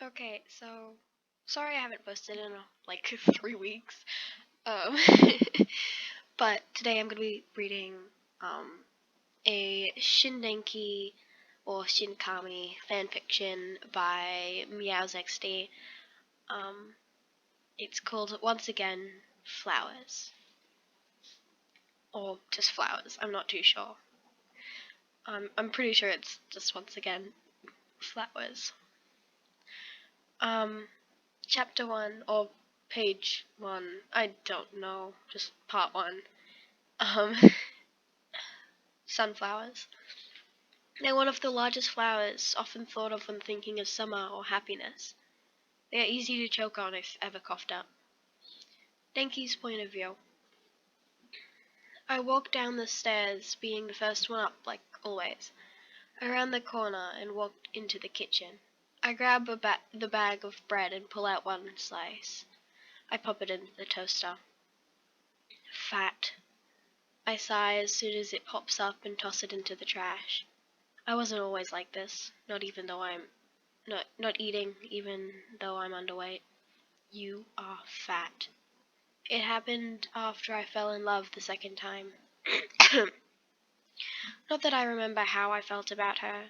Okay, so sorry I haven't posted in like 3 weeks. Um, but today I'm gonna be reading a Shindenki or Shinkami fanfiction by MeowsXD. Um, it's called Once Again Flowers, or just Flowers. I'm not too sure. I'm pretty sure it's just Once Again Flowers. Chapter 1 or page 1, I don't know, just part 1. Um, Sunflowers. They're one of the largest flowers, often thought of when thinking of summer or happiness. They are easy to choke on if ever coughed up. Denki's point of view. I walked down the stairs, being the first one up, like always. I round the corner and walked into the kitchen. I grab the bag of bread and pull out one slice. I pop it into the toaster. Fat. I sigh as soon as it pops up and toss it into the trash. I wasn't always like this, not eating even though I'm underweight. You are fat. It happened after I fell in love the second time. Not that I remember how I felt about her.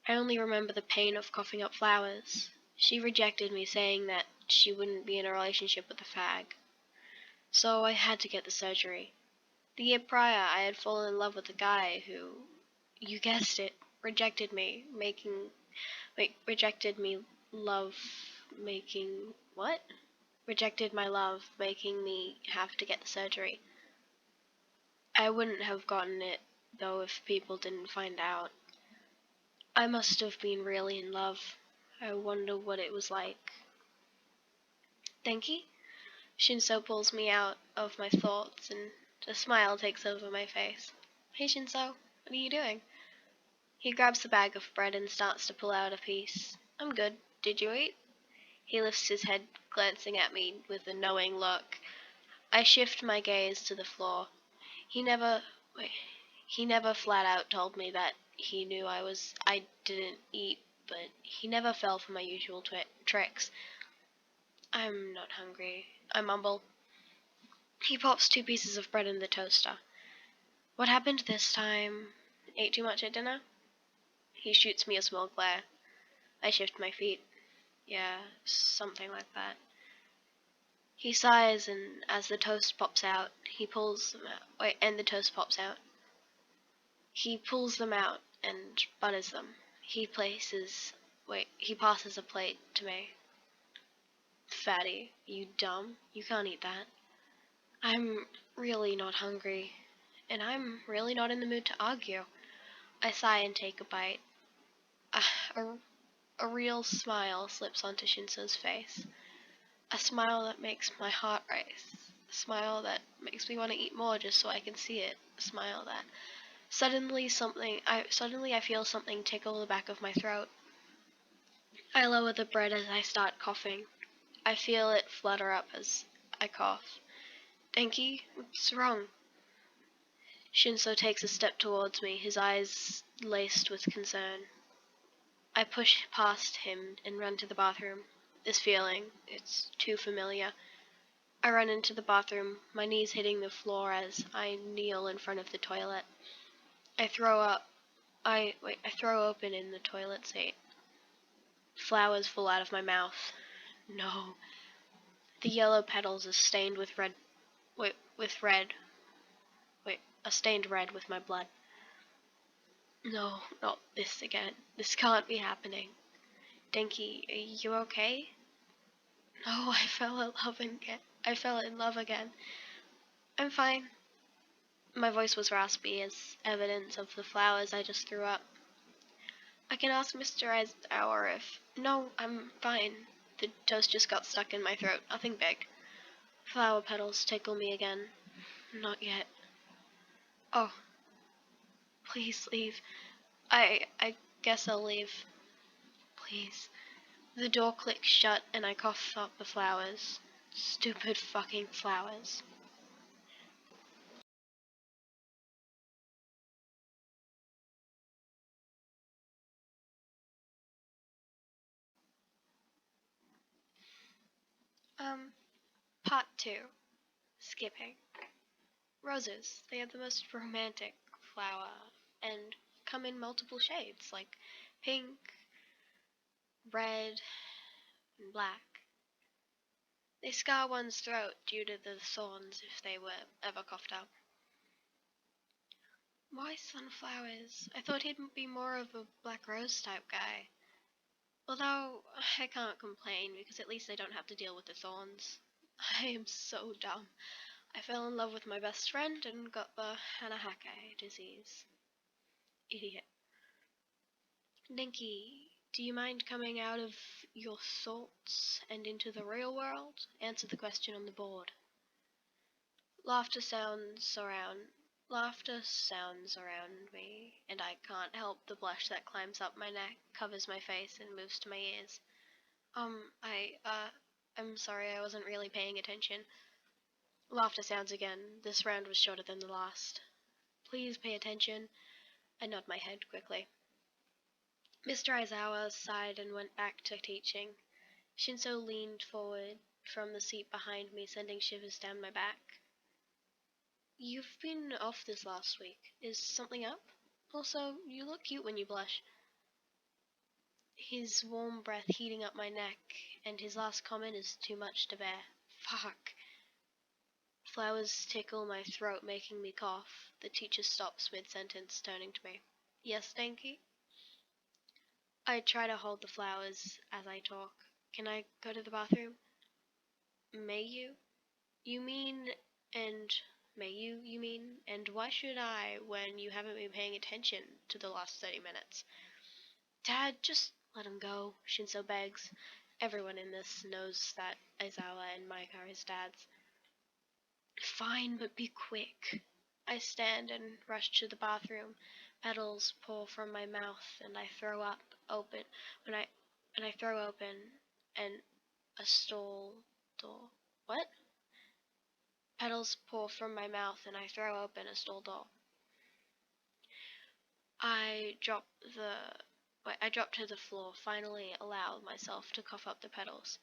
I only remember the pain of coughing up flowers. She rejected me, saying that she wouldn't be in a relationship with a fag. So I had to get the surgery. The year prior, I had fallen in love with a guy who, you guessed it, rejected me my love, making me have to get the surgery. I wouldn't have gotten it, though, if people didn't find out. I must have been really in love. I wonder what it was like. Denki? Shinso pulls me out of my thoughts and a smile takes over my face. Hey Shinso, what are you doing? He grabs the bag of bread and starts to pull out a piece. I'm good. Did you eat? He lifts his head, glancing at me with a knowing look. I shift my gaze to the floor. He never flat out told me that he knew I didn't eat, but he never fell for my usual tricks. I'm not hungry, I mumble. He pops 2 pieces of bread in the toaster. What happened this time? Ate too much at dinner? He shoots me a small glare. I shift my feet. Yeah, something like that. He sighs, and as the toast pops out, he pulls them out. The toast pops out. He pulls them out and butters them. He passes a plate to me. Fatty, you dumb. You can't eat that. I'm really not hungry, and I'm really not in the mood to argue. I sigh and take a bite. A real smile slips onto Shinso's face. A smile that makes my heart race. A smile that makes me want to eat more just so I can see it. A smile that suddenly I feel something tickle the back of my throat. I lower the bread as I start coughing. I feel it flutter up as I cough. Denki, what's wrong? Shinso takes a step towards me, his eyes laced with concern. I push past him and run to the bathroom. This feeling, it's too familiar. I run into the bathroom, my knees hitting the floor as I kneel in front of the toilet. I throw open in the toilet seat. Flowers fall out of my mouth. No. The yellow petals are stained with red. Are stained red with my blood. No, not this again. This can't be happening. Denki, are you okay? No, I fell in love again. I'm fine. My voice was raspy as evidence of the flowers I just threw up. I can ask Mr. Eisenhower if... No, I'm fine. The toast just got stuck in my throat. Nothing big. Flower petals tickle me again. Not yet. Oh, please leave. I guess I'll leave. Please. The door clicks shut and I cough up the flowers. Stupid fucking flowers. Part 2. Skipping. Roses. They are the most romantic flower and come in multiple shades like pink, red, and black. They scar one's throat due to the thorns if they were ever coughed up. Why sunflowers? I thought he'd be more of a black rose type guy. Although, I can't complain because at least I don't have to deal with the thorns. I am so dumb. I fell in love with my best friend and got the Hanahake disease. Idiot. Dinky, do you mind coming out of your thoughts and into the real world? Answer the question on the board. Laughter sounds around me, and I can't help the blush that climbs up my neck, covers my face, and moves to my ears. I'm sorry, I wasn't really paying attention. Laughter sounds again. This round was shorter than the last. Please pay attention. I nod my head quickly. Mr. Aizawa sighed and went back to teaching. Shinso leaned forward from the seat behind me, sending shivers down my back. You've been off this last week. Is something up? Also, you look cute when you blush. His warm breath heating up my neck, and his last comment is too much to bear. Fuck. Flowers tickle my throat, making me cough. The teacher stops mid-sentence, turning to me. Yes, Denki? I try to hold the flowers as I talk. Can I go to the bathroom? May you? You mean, and why should I when you haven't been paying attention to the last 30 minutes? Dad, just let him go, Shinso begs. Everyone in this knows that Aizawa and Mike are his dads. Fine, but be quick. I stand and rush to the bathroom. Petals pour from my mouth and I throw open and a stall door. What? Petals pour from my mouth and I throw open a stall door. I drop to the floor, finally allow myself to cough up the petals.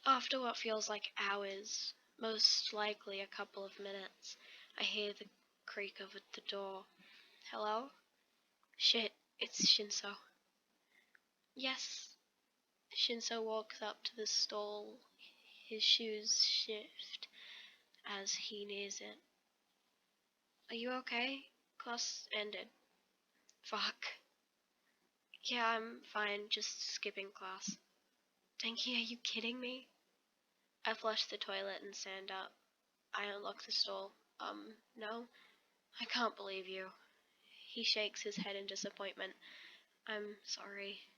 After what feels like hours, most likely a couple of minutes, I hear the creak of the door. Hello? Shit, it's Shinso. Yes. Shinso walks up to the stall. His shoes shift as he nears it. Are you okay? Class ended. Fuck. Yeah, I'm fine, just skipping class. Denki, are you kidding me? I flush the toilet and stand up. I unlock the stall. No? I can't believe you. He shakes his head in disappointment. I'm sorry.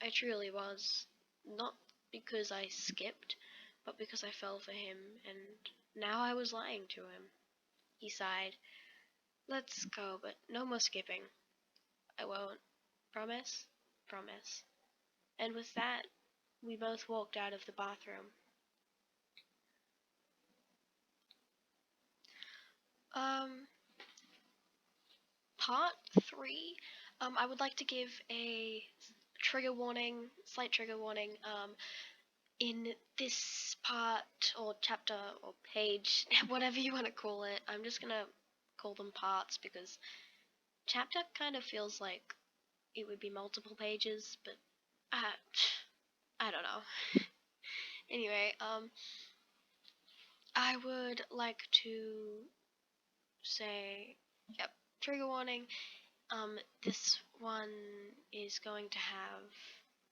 I truly was. Not because I skipped, but because I fell for him, and now I was lying to him. He sighed. Let's go, but no more skipping. I won't. Promise? Promise. And with that, we both walked out of the bathroom. Part 3. I would like to give a slight trigger warning. In this part or chapter or page, whatever you want to call it, I'm just gonna call them parts because chapter kind of feels like it would be multiple pages, but I don't know. Anyway, I would like to say, yep, trigger warning. This one is going to have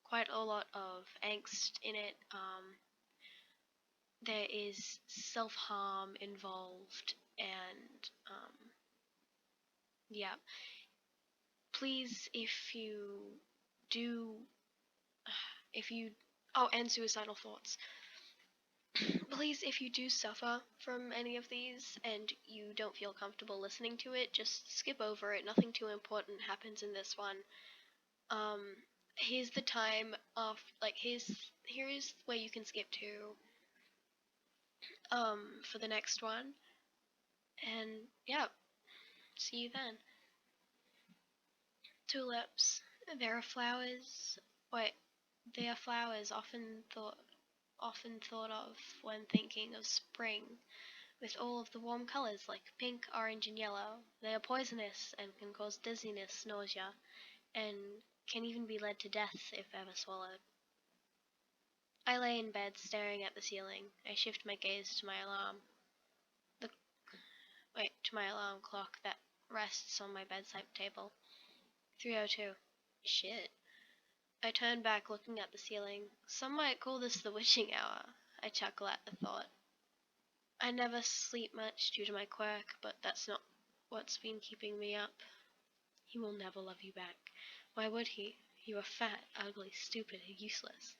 quite a lot of angst in it. There is self-harm involved, and yeah. Please, and suicidal thoughts. Please, if you do suffer from any of these and you don't feel comfortable listening to it, just skip over it. Nothing too important happens in this one. Here's the time of, here's where you can skip to, for the next one. And, yeah, see you then. Tulips. They are flowers often thought often thought of when thinking of spring, with all of the warm colors like pink, orange, and yellow. They are poisonous and can cause dizziness, nausea, and can even be led to death if ever swallowed. I lay in bed staring at the ceiling. I shift my gaze to my the to my alarm clock that rests on my bedside table. 3:02. Shit. I turn back looking at the ceiling. Some might call this the witching hour. I chuckle at the thought. I never sleep much due to my quirk, but that's not what's been keeping me up. He will never love you back. Why would he? You are fat, ugly, stupid, and useless.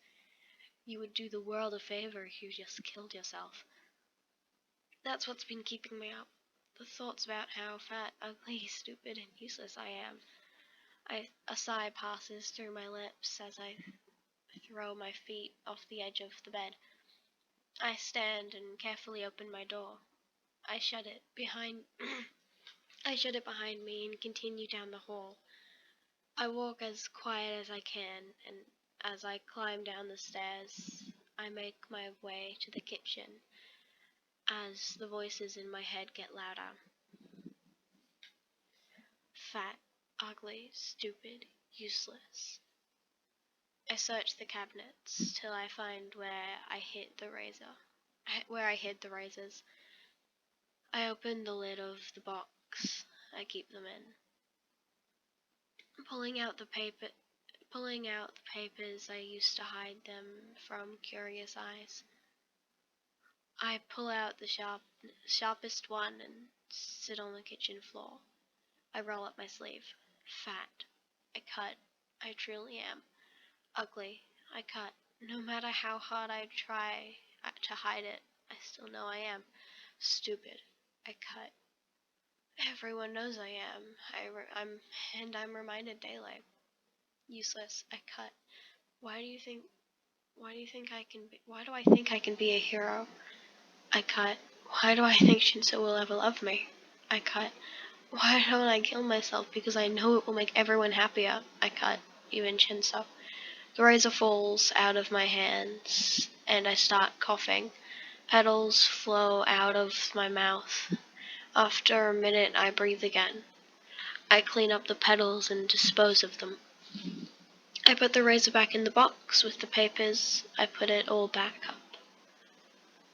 You would do the world a favor if you just killed yourself. That's what's been keeping me up. The thoughts about how fat, ugly, stupid, and useless I am. A sigh passes through my lips as I throw my feet off the edge of the bed. I stand and carefully open my door. I shut it behind I shut it behind me and continue down the hall. I walk as quiet as I can, and as I climb down the stairs, I make my way to the kitchen as the voices in my head get louder. Fat, ugly, stupid, useless. I search the cabinets till I find where I hid the razors. I open the lid of the box I keep them in. Pulling out the papers I used to hide them from curious eyes. I pull out the sharpest one and sit on the kitchen floor. I roll up my sleeve. Fat. I cut. I truly am. Ugly. I cut. No matter how hard I try to hide it, I still know I am. Stupid. I cut. Everyone knows I am. I'm reminded daily. Useless. I cut. Why do I think I can be a hero? I cut. Why do I think Shinso will ever love me? I cut. Why don't I kill myself because I know it will make everyone happier? I cut. Even Shinso. The razor falls out of my hands and I start coughing. Petals flow out of my mouth. After a minute I breathe again. I clean up the petals and dispose of them. I put the razor back in the box with the papers. I put it all back up.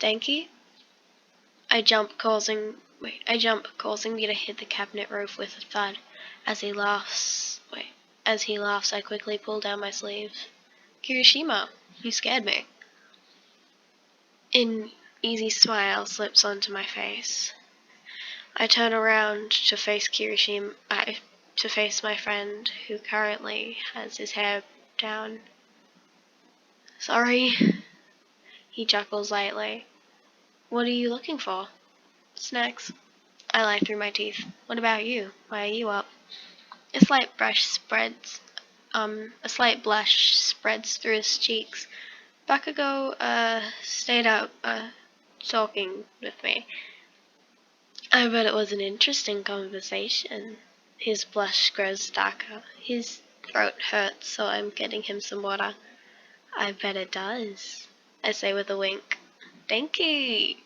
Denki? I jump, causing me to hit the cabinet roof with a thud. As he laughs, I quickly pull down my sleeve. Kirishima, you scared me. An easy smile slips onto my face. I turn around to face to face my friend, who currently has his hair down. Sorry, he chuckles lightly. What are you looking for? Snacks. I lie through my teeth. What about you? Why are you up? A slight blush spreads through his cheeks. Bakugo, stayed up, talking with me. I bet it was an interesting conversation. His blush grows darker. His throat hurts, so I'm getting him some water. I bet it does, I say with a wink. Denki!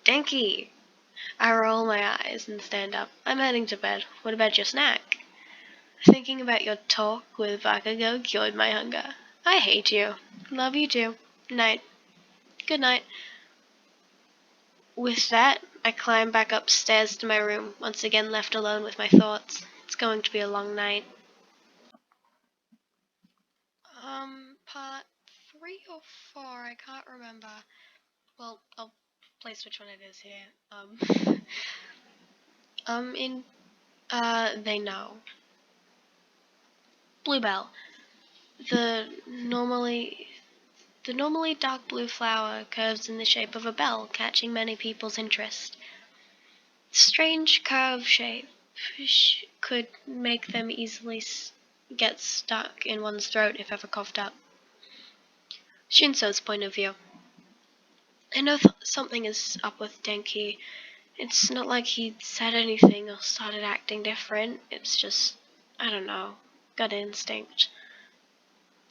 Denki! I roll my eyes and stand up. I'm heading to bed. What about your snack? Thinking about your talk with Bakugo cured my hunger. I hate you. Love you too. Night. Good night. With that, I climb back upstairs to my room, once again left alone with my thoughts. It's going to be a long night. Part 3 or 4, I can't remember. Well, I'll place which one it is here. They know. Bluebell. The normally The normally dark blue flower curves in the shape of a bell, catching many people's interest. Strange curve shape could make them easily get stuck in one's throat if ever coughed up. Shinso's point of view. I know something is up with Denki. It's not like he said anything or started acting different. It's just, I don't know, gut instinct.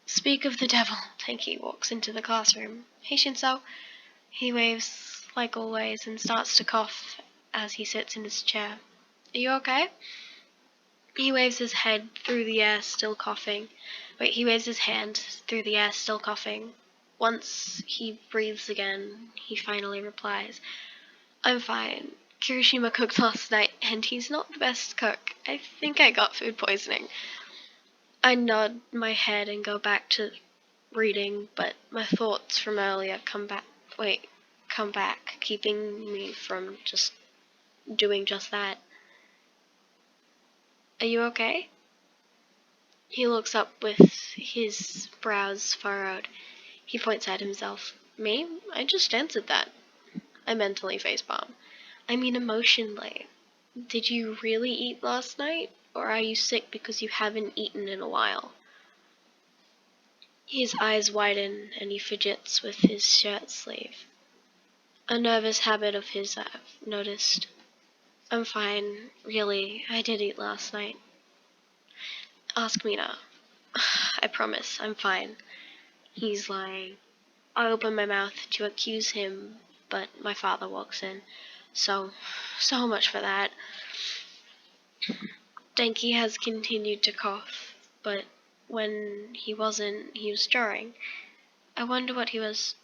Speak of the devil. Denki walks into the classroom. Hey, Shinso. He waves like always and starts to cough as he sits in his chair. Are you okay? He waves his head through the air, still coughing. He waves his hand through the air, still coughing. Once he breathes again, he finally replies, I'm fine. Kirishima cooked last night, and he's not the best cook. I think I got food poisoning. I nod my head and go back to reading, but my thoughts from earlier come back, keeping me from just doing just that. Are you okay? He looks up with his brows furrowed. He points at himself. Me? I just answered that. I mentally facepalm. I mean emotionally. Did you really eat last night? Or are you sick because you haven't eaten in a while? His eyes widen and he fidgets with his shirt sleeve. A nervous habit of his, I've noticed. I'm fine, really. I did eat last night. Ask me now. I promise, I'm fine. He's lying. I open my mouth to accuse him, but my father walks in. So much for that. Denki has continued to cough, but when he wasn't, he was stirring. I wonder what he was.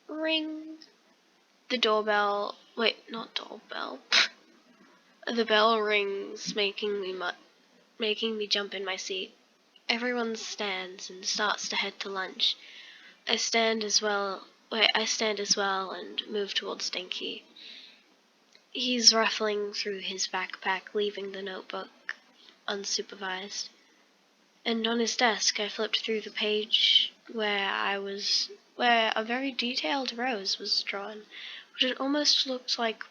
Ring. The doorbell. Wait, not doorbell. The bell rings, making me jump in my seat. Everyone stands and starts to head to lunch. I stand as well and move towards Denki. He's ruffling through his backpack, leaving the notebook unsupervised. And on his desk, I flipped through the page where a very detailed rose was drawn, but it almost looked like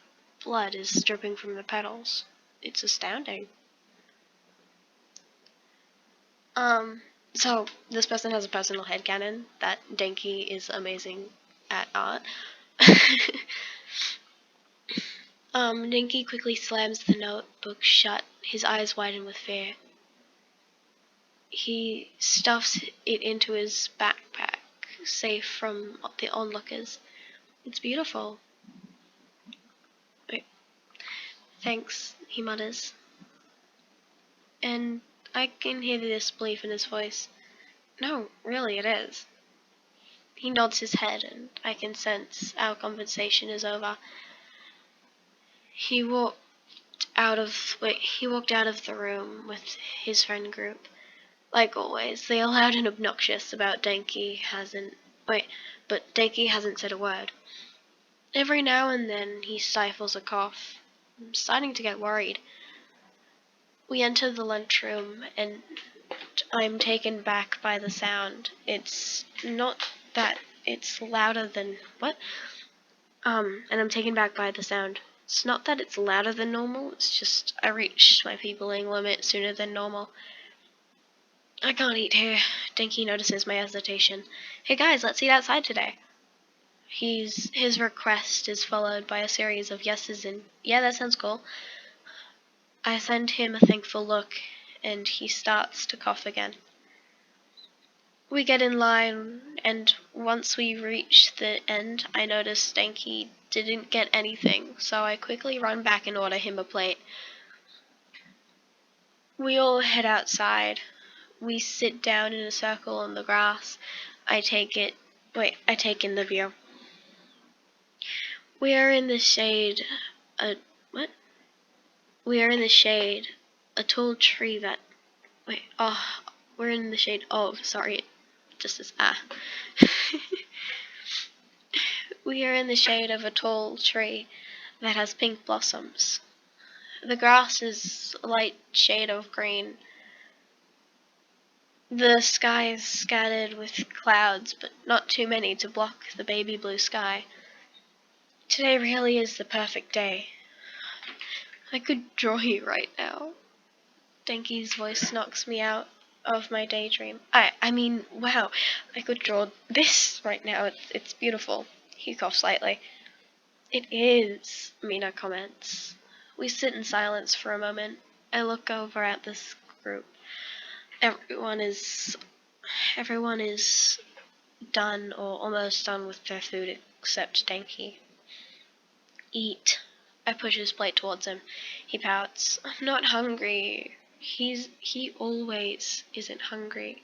blood is dripping from the petals. It's astounding. So this person has a personal headcanon that Denki is amazing at art. Denki quickly slams the notebook shut, his eyes widen with fear. He stuffs it into his backpack, safe from the onlookers. It's beautiful. Wait. Thanks, he mutters. And I can hear the disbelief in his voice. No, really, it is. He nods his head, and I can sense our conversation is over. He walked out of the room with his friend group. Like always, they all loud and obnoxious about but Denki hasn't said a word. Every now and then he stifles a cough. I'm starting to get worried. We enter the lunchroom and I'm taken back by the sound. It's not that it's louder than and I'm taken back by the sound. It's not that it's louder than normal, it's just I reached my peopling limit sooner than normal. I can't eat here. Denki notices my hesitation. Hey guys, let's eat outside today. His request is followed by a series of yeses and, yeah, that sounds cool. I send him a thankful look, and he starts to cough again. We get in line, and once we reach the end, I notice Denki didn't get anything, so I quickly run back and order him a plate. We all head outside. We sit down in a circle on the grass. I take in the view. We are in the shade. We are in the shade. A tall tree that. We're in the shade of. Sorry, just as We are in the shade of a tall tree that has pink blossoms. The grass is a light shade of green. The sky is scattered with clouds, but not too many to block the baby blue sky. Today really is the perfect day. I could draw you right now. Denki's voice knocks me out of my daydream. I mean, wow, I could draw this right now. It's beautiful. He coughs slightly. It is, Mina comments. We sit in silence for a moment. I look over at this group. Everyone is Everyone is done or almost done with their food except Denki. Eat. I push his plate towards him. He pouts. I'm not hungry. He always isn't hungry.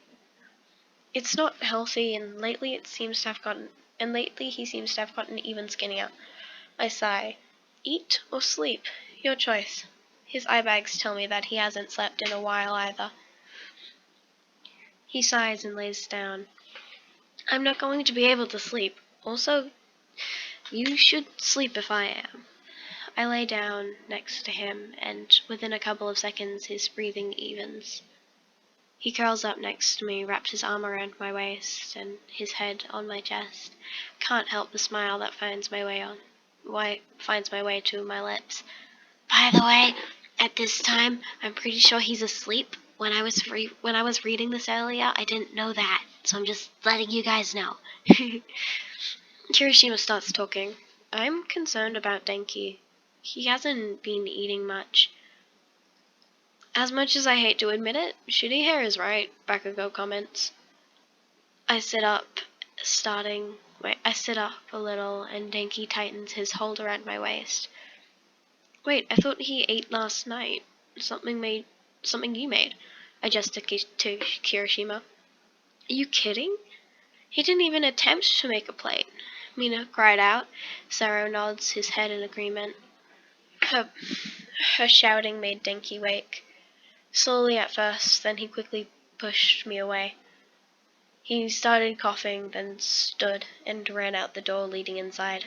It's not healthy, and lately he seems to have gotten even skinnier. I sigh. Eat or sleep? Your choice. His eye bags tell me that he hasn't slept in a while either. He sighs and lays down. I'm not going to be able to sleep. Also, you should sleep if I am. I lay down next to him, and within a couple of seconds his breathing evens. He curls up next to me, wraps his arm around my waist and his head on my chest. Can't help the smile that finds my way to my lips. By the way, at this time, I'm pretty sure he's asleep. When I was reading this earlier, I didn't know that, so I'm just letting you guys know. Kirishima starts talking. I'm concerned about Denki. He hasn't been eating much. As much as I hate to admit it, shitty hair is right, Bakugo comments. I sit up a little, and Denki tightens his hold around my waist. Wait, I thought he ate last night. Something you made. I gesture to Kirishima. Are you kidding? He didn't even attempt to make a plate. Mina cried out. Sero nods his head in agreement. Her shouting made Denki wake. Slowly at first, then he quickly pushed me away. He started coughing, then stood and ran out the door leading inside.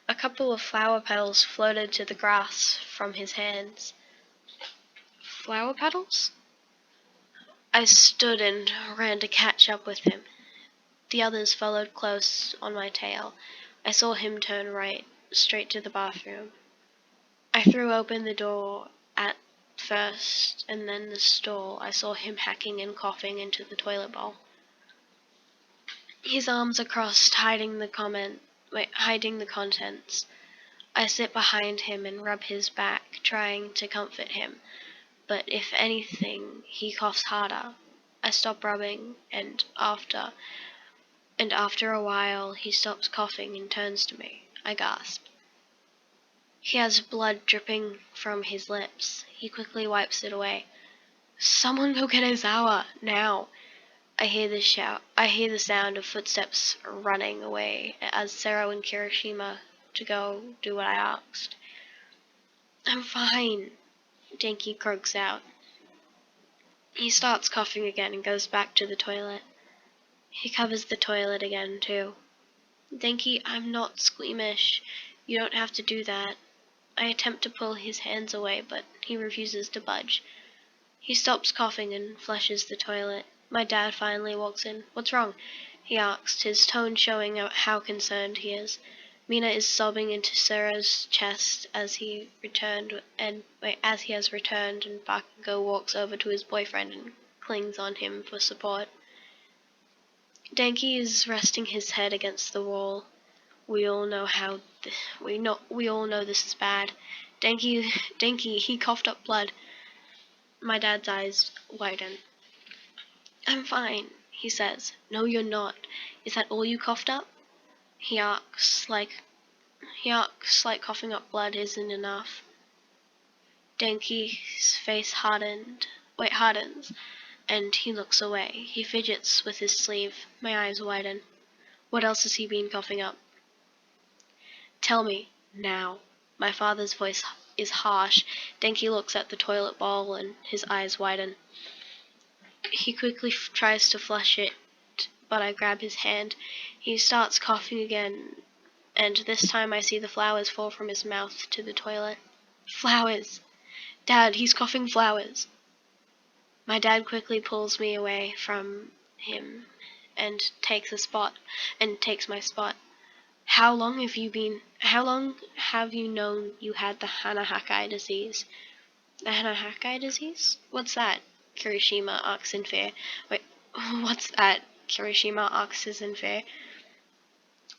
A couple of flower petals floated to the grass from his hands. Flower petals? I stood and ran to catch up with him. The others followed close on my tail. I saw him turn right, straight to the bathroom. I threw open the door at first, and then the stall. I saw him hacking and coughing into the toilet bowl. His arms are crossed, hiding the contents. I sit behind him and rub his back, trying to comfort him. But if anything, he coughs harder. I stop rubbing, and after a while, he stops coughing and turns to me. I gasp. He has blood dripping from his lips. He quickly wipes it away. Someone go get Aizawa, now! I hear the sound of footsteps running away as Sero and Kirishima to go do what I asked. I'm fine, Denki croaks out. He starts coughing again and goes back to the toilet. He covers the toilet again, too. Denki, I'm not squeamish. You don't have to do that. I attempt to pull his hands away, but he refuses to budge. He stops coughing and flushes the toilet. My dad finally walks in. What's wrong? He asks, his tone showing how concerned he is. Mina is sobbing into Sero's chest as he has returned, and Bakugo walks over to his boyfriend and clings on him for support. Denki is resting his head against the wall. We all know this is bad. Denki, he coughed up blood. My dad's eyes widen. I'm fine, he says. No, you're not. Is that all you coughed up? He asks like coughing up blood isn't enough. Denki's face hardens, and he looks away. He fidgets with his sleeve. My eyes widen. What else has he been coughing up? Tell me, now. My father's voice is harsh. Denki looks at the toilet bowl and his eyes widen. He quickly tries to flush it, but I grab his hand. He starts coughing again, and this time I see the flowers fall from his mouth to the toilet. Flowers! Dad, he's coughing flowers! My dad quickly pulls me away from him and takes my spot. How long have you known you had the Hanahakai disease? The Hanahakai disease? What's that? Kirishima asks in fear. What's that? Kirishima asks in fear.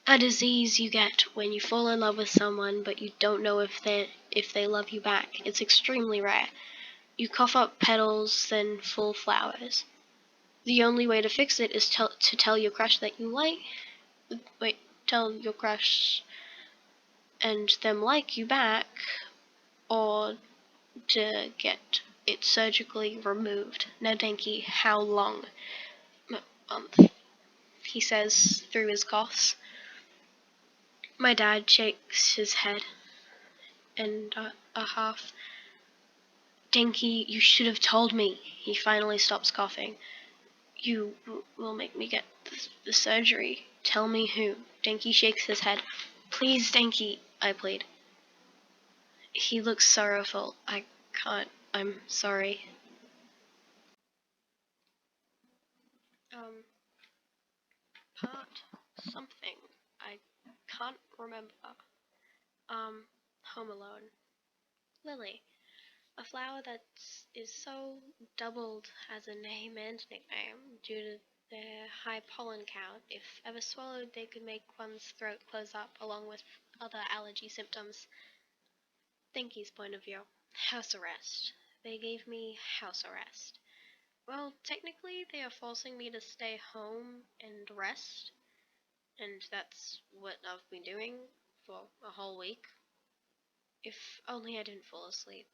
A disease you get when you fall in love with someone, but you don't know if they love you back. It's extremely rare. You cough up petals, then full flowers. The only way to fix it is to tell your crush that you like. Wait, tell your crush and them like you back, or to get it surgically removed. Now, Denki, how long? He says through his coughs. My dad shakes his head and a half. Denki, you should have told me. He finally stops coughing. You will make me get the surgery. Tell me who. Denki shakes his head. Please, Denki, I plead. He looks sorrowful. I can't. I'm sorry. Part something. I can't remember. Home Alone. Lily. A flower that is so doubled as a name and nickname due to their high pollen count. If ever swallowed, they could make one's throat close up along with other allergy symptoms. Thinky's point of view. House arrest. They gave me house arrest. Well, technically, they are forcing me to stay home and rest, and that's what I've been doing for a whole week. If only I didn't fall asleep.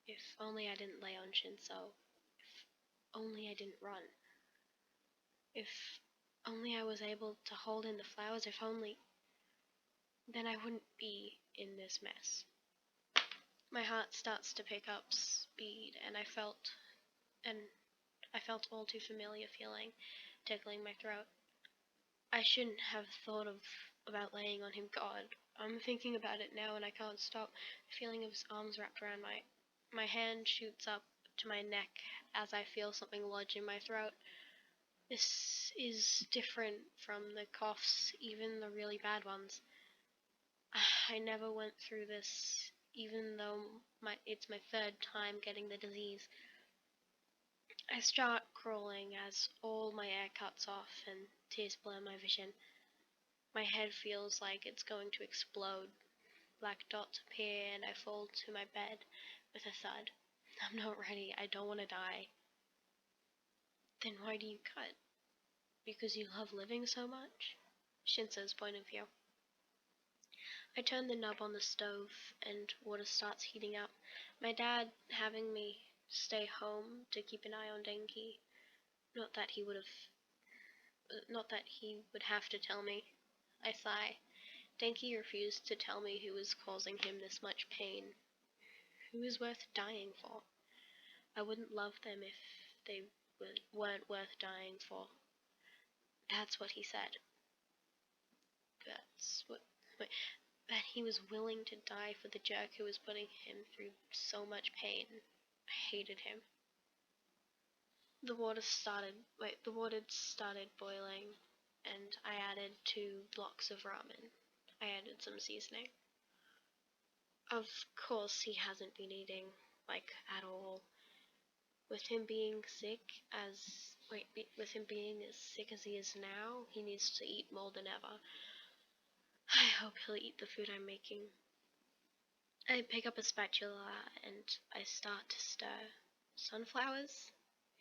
If only I didn't lay on Shinso. If only I didn't run. If only I was able to hold in the flowers. If only. Then I wouldn't be in this mess. My heart starts to pick up speed, and I felt all too familiar feeling tickling my throat. I shouldn't have thought about laying on him. God, I'm thinking about it now, and I can't stop. The feeling of his arms wrapped around my hand shoots up to my neck as I feel something lodge in my throat. This is different from the coughs, even the really bad ones. I never went through this, even though it's my third time getting the disease. I start crawling as all my air cuts off and tears blur my vision. My head feels like it's going to explode. Black dots appear and I fall to my bed with a thud. I'm not ready. I don't want to die. Then why do you cut? Because you love living so much? Shinso's point of view. I turn the knob on the stove and water starts heating up. My dad having me stay home to keep an eye on Denki. Not that he would have to tell me. I sigh. Denki refused to tell me who was causing him this much pain. Who is worth dying for? I wouldn't love them if they weren't worth dying for. That's what he said. That he was willing to die for the jerk who was putting him through so much pain. I hated him. The water started boiling, and I added 2 blocks of ramen. I added some seasoning. Of course, he hasn't been eating, at all. With him being as sick as he is now, he needs to eat more than ever. I hope he'll eat the food I'm making. I pick up a spatula and I start to stir. Sunflowers?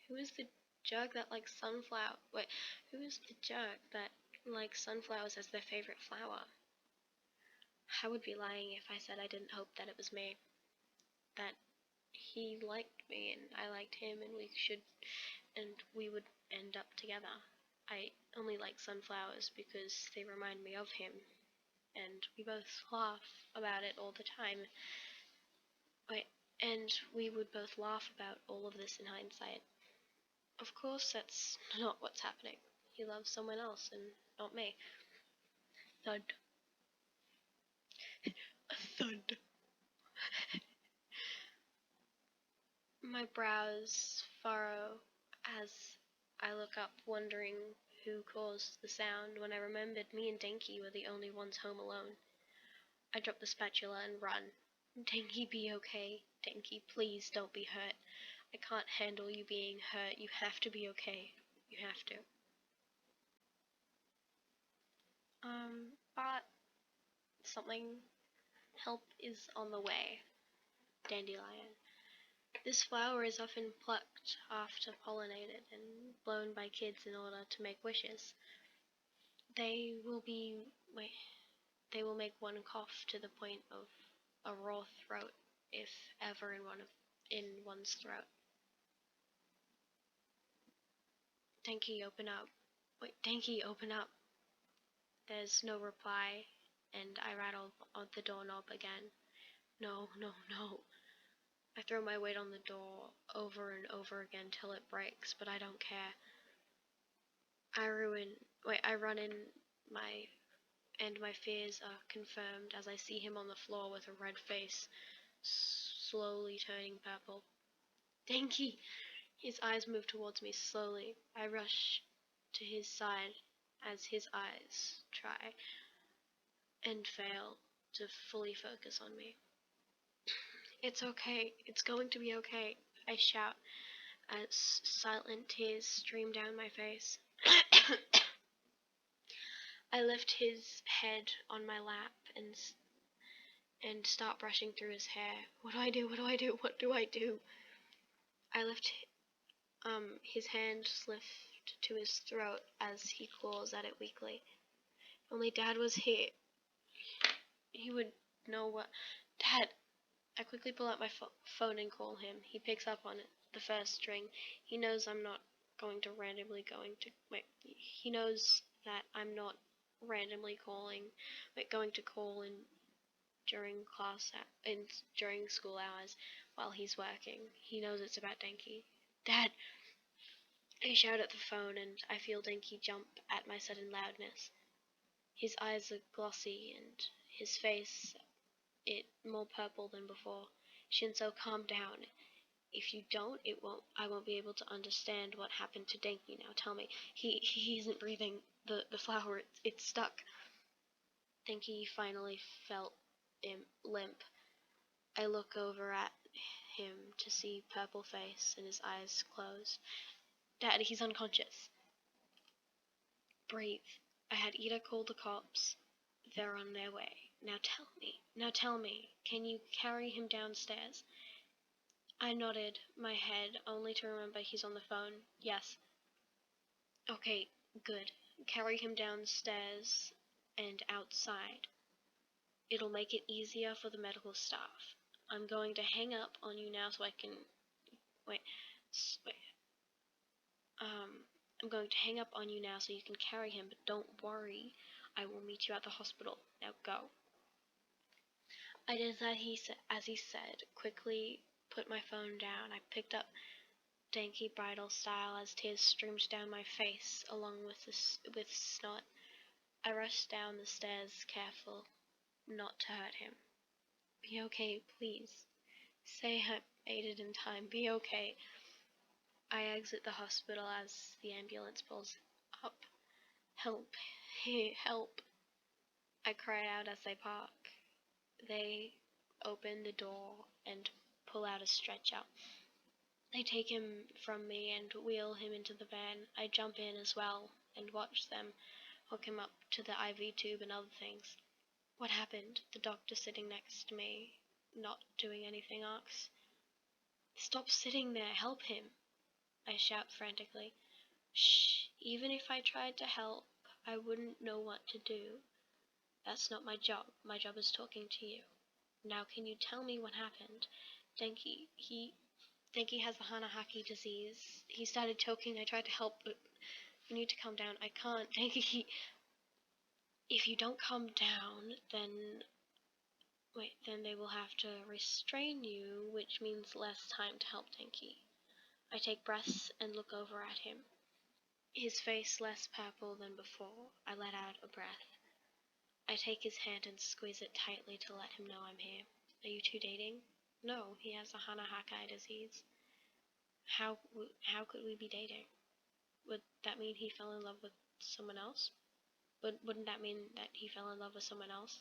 Who is the jerk that likes sunflower? Wait, who is the jerk that likes sunflowers as their favorite flower? I would be lying if I said I didn't hope that it was me. That he liked me and I liked him and we would end up together. I only like sunflowers because they remind me of him, and we both laugh about it all the time. And we would both laugh about all of this in hindsight. Of course, that's not what's happening. He loves someone else and not me. Thud. A thud. My brows furrow as I look up, wondering who caused the sound when I remembered me and Denki were the only ones home alone. I drop the spatula and run. Denki, be okay. Denki, please don't be hurt. I can't handle you being hurt. You have to be okay. You have to. But something. Help is on the way. Dandelion. This flower is often plucked after pollinated and blown by kids in order to make wishes. They will be wait, they will make one cough to the point of a raw throat, if ever in one's throat. Denki, open up. Denki, open up. There's no reply, and I rattle on the doorknob again. No, no, no. I throw my weight on the door over and over again till it breaks, but I don't care. I run in my and my fears are confirmed as I see him on the floor with a red face, slowly turning purple. Denki! His eyes move towards me slowly. I rush to his side as his eyes try and fail to fully focus on me. It's okay. It's going to be okay, I shout as silent tears stream down my face. I lift his head on my lap and start brushing through his hair. What do I do? What do I do? What do I do? I lift his hand lift to his throat as he claws at it weakly. Only Dad was here. He would know what. Dad! I quickly pull out my phone and call him. He picks up on it, the first string. He knows I'm not going to randomly going to wait. He knows that I'm not randomly going to call in during during school hours while he's working. He knows it's about Denki. Dad! I shout at the phone and I feel Denki jump at my sudden loudness. His eyes are glossy and his face more purple than before. Shinso, calm down. If you don't, I won't be able to understand what happened to Denki now. Tell me. He isn't breathing. The flower, it's stuck. Denki finally felt limp. I look over at him to see purple face and his eyes closed. Dad, he's unconscious. Breathe. I had Ida call the cops. They're on their way. Now tell me, can you carry him downstairs? I nodded my head, only to remember he's on the phone. Yes. Okay, good. Carry him downstairs and outside. It'll make it easier for the medical staff. I'm going to hang up on you now so I can... Wait. I'm going to hang up on you now so you can carry him, but don't worry. I will meet you at the hospital. Now go. I did as he said, quickly put my phone down. I picked up Denki bridal style as tears streamed down my face along with snot. I rushed down the stairs, careful not to hurt him. Be okay, please. Say I made it in time. Be okay. I exit the hospital as the ambulance pulls up. Help. Help. I cry out as they park. They open the door and pull out a stretcher. They take him from me and wheel him into the van. I jump in as well and watch them hook him up to the IV tube and other things. What happened? The doctor sitting next to me, not doing anything, asks. Stop sitting there, help him. I shout frantically. Shh, even if I tried to help, I wouldn't know what to do. That's not my job. My job is talking to you. Now can you tell me what happened? Denki has the Hanahaki disease. He started choking. I tried to help, but you need to calm down. I can't. Denki, if you don't calm down, then they will have to restrain you, which means less time to help Denki. I take breaths and look over at him. His face less purple than before. I let out a breath. I take his hand and squeeze it tightly to let him know I'm here. Are you two dating? No, he has the Hanahaki disease. How could we be dating? Would that mean he fell in love with someone else? Wouldn't that mean that he fell in love with someone else?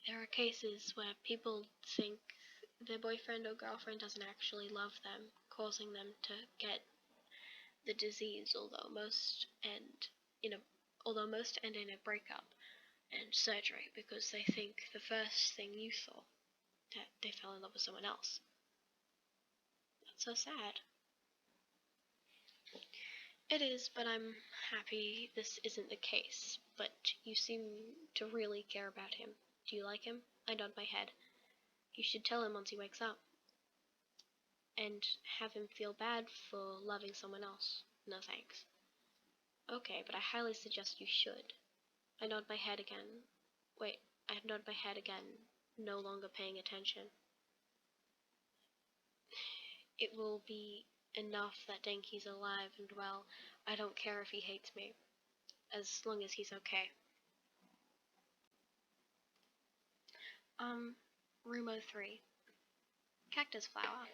There are cases where people think their boyfriend or girlfriend doesn't actually love them, causing them to get the disease, although most end in a breakup and surgery because they think the first thing you saw. that they fell in love with someone else. That's so sad. It is, but I'm happy this isn't the case. But you seem to really care about him. Do you like him? I nod my head. You should tell him once he wakes up. And have him feel bad for loving someone else. No thanks. Okay, but I highly suggest you should. I nod my head again. Wait, I nod my head again, no longer paying attention. It will be enough that Denki's alive and well. I don't care if he hates me, as long as he's okay. Room 03. Cactus flower.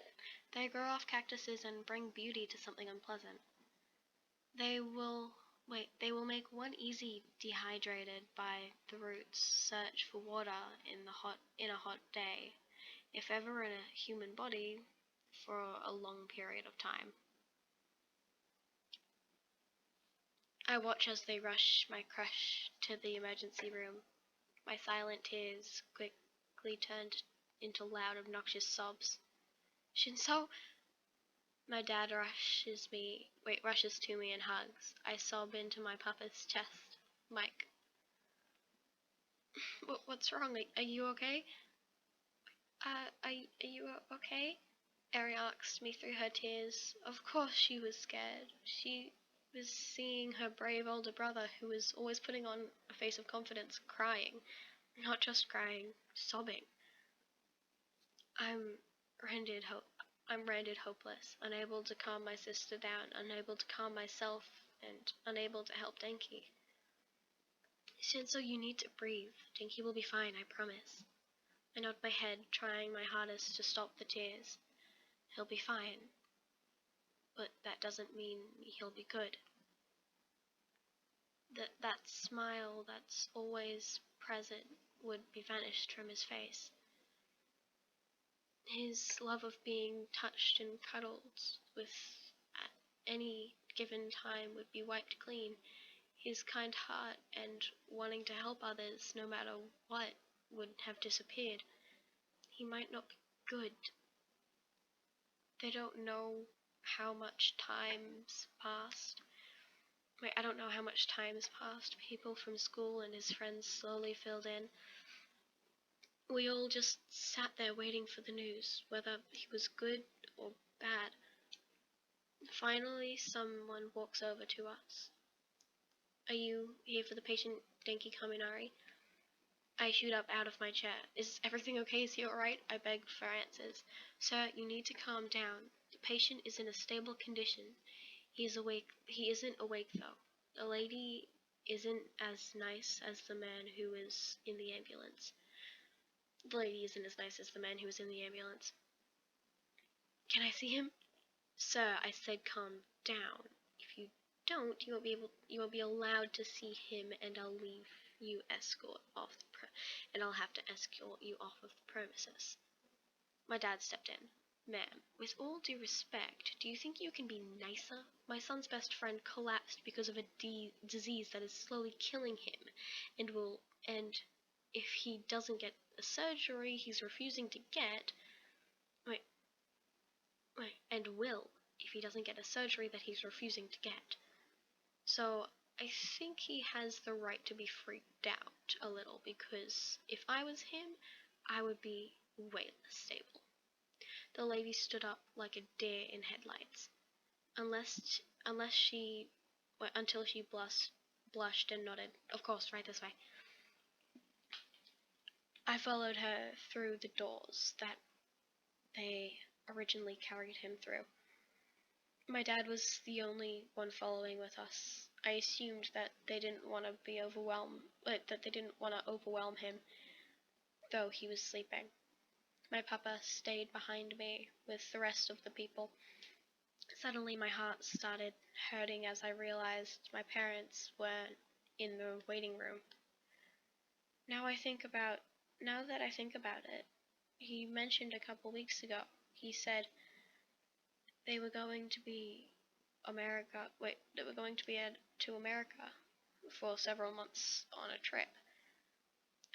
They grow off cactuses and bring beauty to something unpleasant. They will make one easy dehydrated by the roots search for water in a hot day, if ever in a human body, for a long period of time. I watch as they rush my crush to the emergency room. My silent tears quickly turned into loud, obnoxious sobs. Shinso? My dad rushes to me and hugs. I sob into my papa's chest. Mike. What's wrong? Are you okay? Are you okay? Ari asked me through her tears. Of course she was scared. She was seeing her brave older brother, who was always putting on a face of confidence, crying. Not just crying, sobbing. I'm rendered hopeless, unable to calm my sister down, unable to calm myself, and unable to help Denki. Shinso, you need to breathe. Denki will be fine, I promise. I nod my head, trying my hardest to stop the tears. He'll be fine. But that doesn't mean he'll be good. That smile that's always present would be vanished from his face. His love of being touched and cuddled with at any given time would be wiped clean. His kind heart and wanting to help others no matter what would have disappeared. He might not be good. They don't know how much time's passed. I don't know how much time's passed. People from school and his friends slowly filled in. We all just sat there waiting for the news, whether he was good or bad. Finally, someone walks over to us. Are you here for the patient, Denki Kaminari? I shoot up out of my chair. Is everything okay? Is he alright? I begged for answers. Sir, you need to calm down. The patient is in a stable condition. He isn't awake though. The lady isn't as nice as the man who was in the ambulance. The lady isn't as nice as the man who was in the ambulance. Can I see him? Sir, I said calm down. If you don't, you won't be allowed to see him, and I'll leave you I'll have to escort you off of the premises. My dad stepped in. Ma'am, with all due respect, do you think you can be nicer? My son's best friend collapsed because of a disease that is slowly killing him, and if he doesn't get a surgery he's refusing to get, if he doesn't get a surgery that he's refusing to get. So I think he has the right to be freaked out a little, because if I was him, I would be way less stable. The lady stood up like a deer in headlights. Until she blushed and nodded. Of course, right this way. I followed her through the doors that they originally carried him through. My dad was the only one following with us. I assumed that they didn't want to overwhelm him, though he was sleeping. My papa stayed behind me with the rest of the people. Suddenly my heart started hurting as I realized my parents were in the waiting room. Now that I think about it, he mentioned a couple weeks ago, he said they were going to be to America for several months on a trip.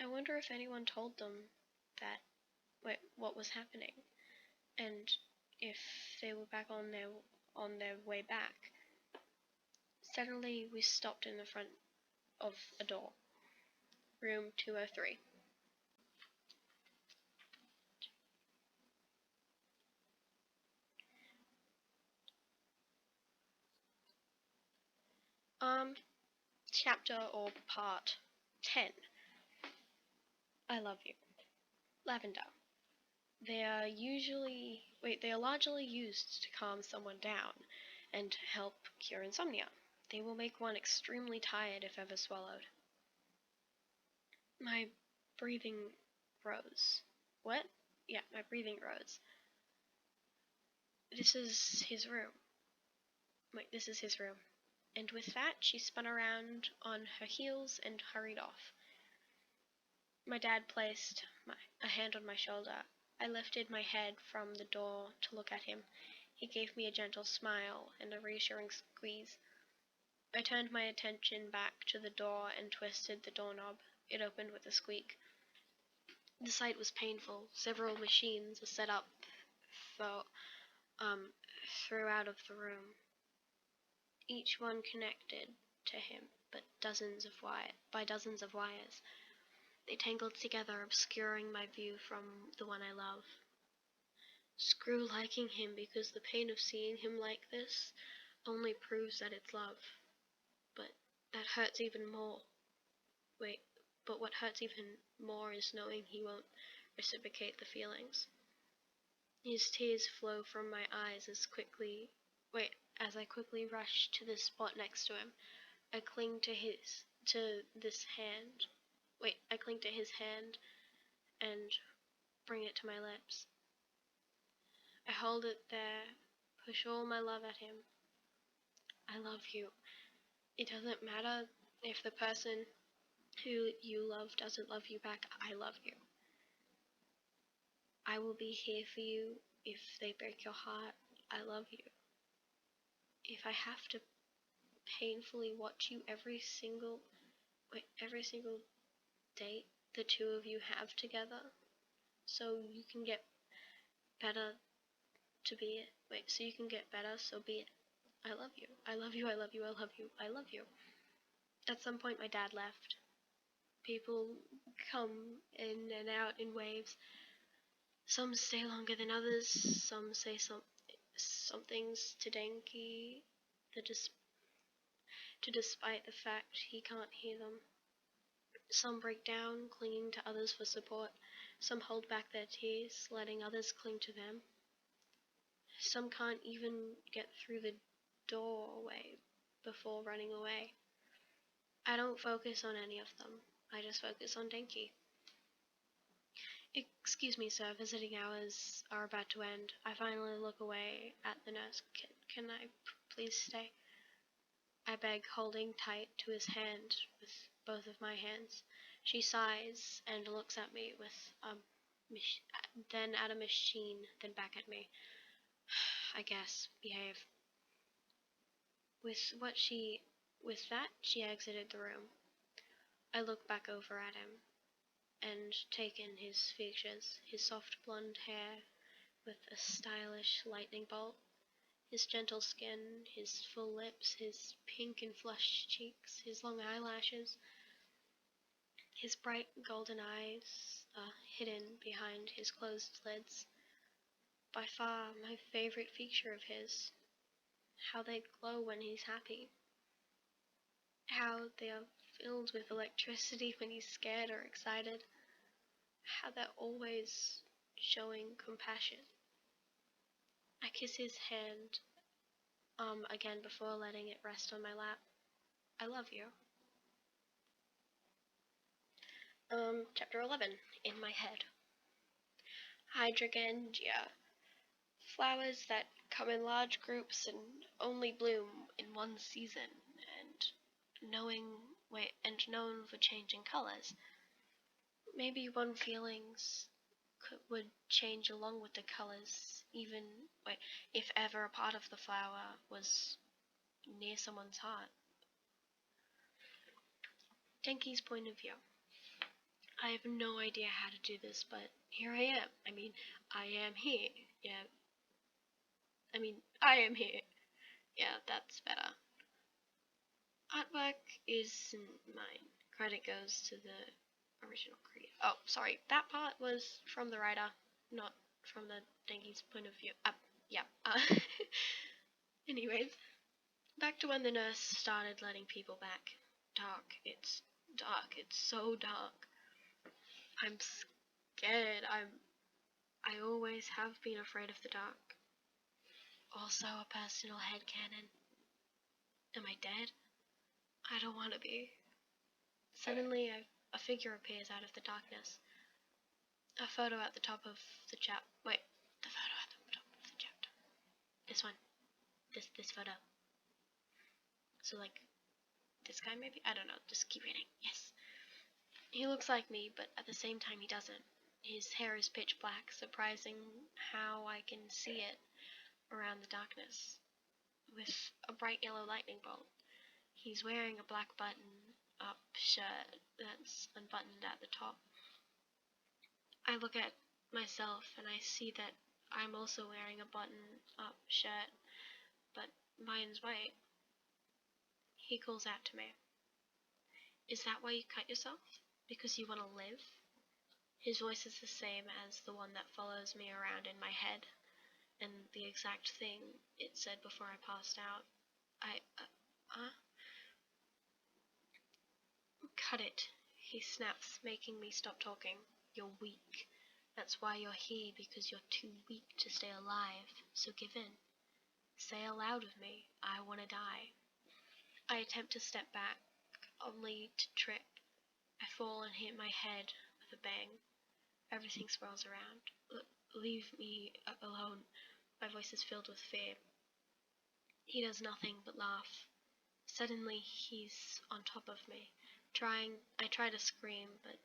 I wonder if anyone told them that what was happening, and if they were back on their way back. Suddenly we stopped in the front of a door. Room 203. Chapter or part 10. I love you. Lavender. They are largely used to calm someone down and help cure insomnia. They will make one extremely tired if ever swallowed. My breathing rose. What? Yeah, my breathing rose. This is his room. This is his room. And with that, she spun around on her heels and hurried off. My dad placed a hand on my shoulder. I lifted my head from the door to look at him. He gave me a gentle smile and a reassuring squeeze. I turned my attention back to the door and twisted the doorknob. It opened with a squeak. The sight was painful. Several machines were set up throughout of the room, each one connected to him, but by dozens of wires. They tangled together, obscuring my view from the one I love. Screw liking him, because the pain of seeing him like this only proves that it's love. But that hurts even more. But what hurts even more is knowing he won't reciprocate the feelings. His tears flow from my eyes as I quickly rush to the spot next to him. I cling to his hand and bring it to my lips. I hold it there, push all my love at him. I love you. It doesn't matter if the person who you love doesn't love you back. I love you. I will be here for you if they break your heart. I love you. If I have to painfully watch you every single date the two of you have together, so you can get better, so be it. I love you. I love you. I love you. I love you. I love you. At some point, my dad left. People come in and out in waves. Some stay longer than others. Some say some things to Denki despite the fact he can't hear them. Some break down, clinging to others for support. Some hold back their tears, letting others cling to them. Some can't even get through the doorway before running away. I don't focus on any of them. I just focus on Denki. Excuse me, sir, visiting hours are about to end. I finally look away at the nurse. Can I please stay? I beg, holding tight to his hand with both of my hands. She sighs and looks at me then at a machine, then back at me. I guess, behave. With that, she exited the room. I look back over at him and take in his features, his soft blonde hair with a stylish lightning bolt, his gentle skin, his full lips, his pink and flushed cheeks, his long eyelashes, his bright golden eyes hidden behind his closed lids. By far my favorite feature of his. How they glow when he's happy. How they are filled with electricity when he's scared or excited. How they're always showing compassion. I kiss his hand again before letting it rest on my lap. I love you. Chapter 11. In my head. Hydrangea. Flowers that come in large groups and only bloom in one season, and known for changing colors. Maybe one feelings would change along with the colors, even if ever a part of the flower was near someone's heart. Denki's point of view. I have no idea how to do this, but here I am. I mean, I am here. Yeah. I am here. Yeah, that's better. Artwork isn't mine. Credit goes to the original creator. Oh, sorry. That part was from the writer, not from the Denki's point of view. Yeah. Anyways, back to when the nurse started letting people back. Dark. It's dark. It's so dark. I'm scared. I always have been afraid of the dark. Also a personal headcanon. Am I dead? I don't want to be. Suddenly, a figure appears out of the darkness. A photo at the top of the chap. Wait, the photo at the top of the chapter. This one. This photo. So like, this guy maybe? I don't know. Just keep reading. Yes. He looks like me, but at the same time he doesn't. His hair is pitch black, surprising how I can see it around the darkness. With a bright yellow lightning bolt. He's wearing a black button-up shirt that's unbuttoned at the top. I look at myself and I see that I'm also wearing a button-up shirt, but mine's white. He calls out to me. Is that why you cut yourself? Because you want to live? His voice is the same as the one that follows me around in my head, and the exact thing it said before I passed out. Cut it, he snaps, making me stop talking. You're weak. That's why you're here, because you're too weak to stay alive, so give in. Say aloud with me, I want to die. I attempt to step back, only to trip. I fall and hit my head with a bang. Everything swirls around. Leave me alone. My voice is filled with fear. He does nothing but laugh. Suddenly, he's on top of me. I try to scream, but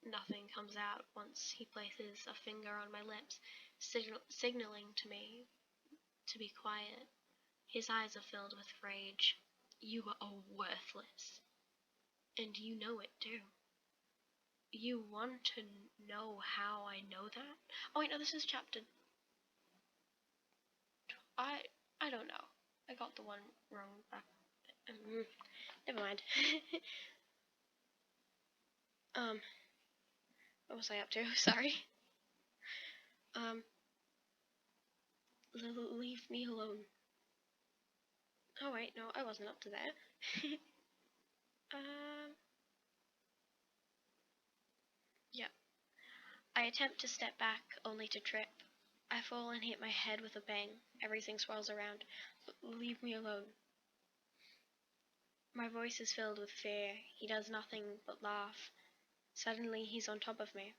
nothing comes out once he places a finger on my lips, signaling to me to be quiet. His eyes are filled with rage. You are worthless. And you know it too. You want to know how I know that? Oh wait, no, this is chapter... I don't know. I got the one wrong back. Never mind. What was I up to? Sorry. Leave me alone. Oh wait, no, I wasn't up to that. Yeah. I attempt to step back, only to trip. I fall and hit my head with a bang. Everything swirls around. Leave me alone. My voice is filled with fear. He does nothing but laugh. Suddenly, he's on top of me.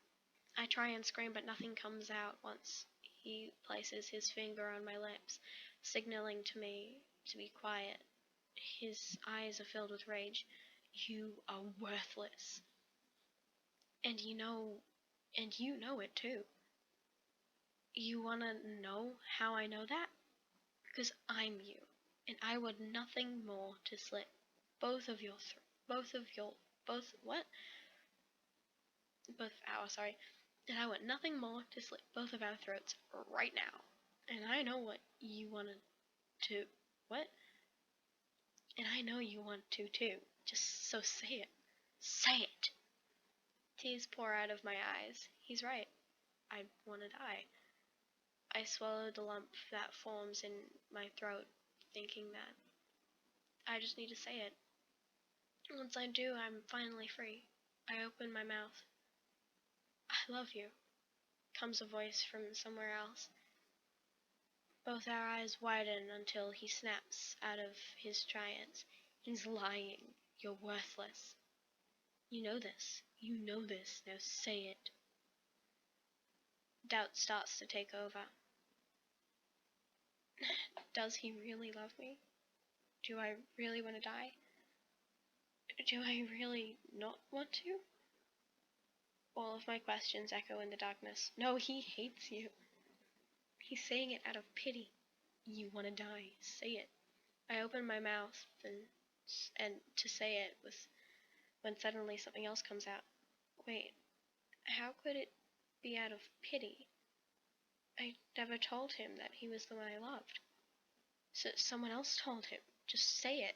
I try and scream, but nothing comes out once he places his finger on my lips, signaling to me to be quiet. His eyes are filled with rage. You are worthless. And you know it too. You wanna know how I know that? Because I'm you, and I want nothing more to slit both of our, sorry, and I want nothing more to slit both of our throats right now. And I know what you want to, what? And I know you want to too. Just so say it. Say it. Tears pour out of my eyes. He's right. I want to die. I swallow the lump that forms in my throat, thinking that I just need to say it. Once I do, I'm finally free. I open my mouth. I love you, comes a voice from somewhere else. Both our eyes widen until he snaps out of his trance. He's lying. You're worthless. You know this. You know this. Now say it. Doubt starts to take over. Does he really love me? Do I really want to die? Do I really not want to? All of my questions echo in the darkness. No, he hates you. He's saying it out of pity. You want to die. Say it. I open my mouth and to say it when suddenly something else comes out. Wait, How could it be out of pity? I never told him that he was the one I loved. So someone else told him. Just say it.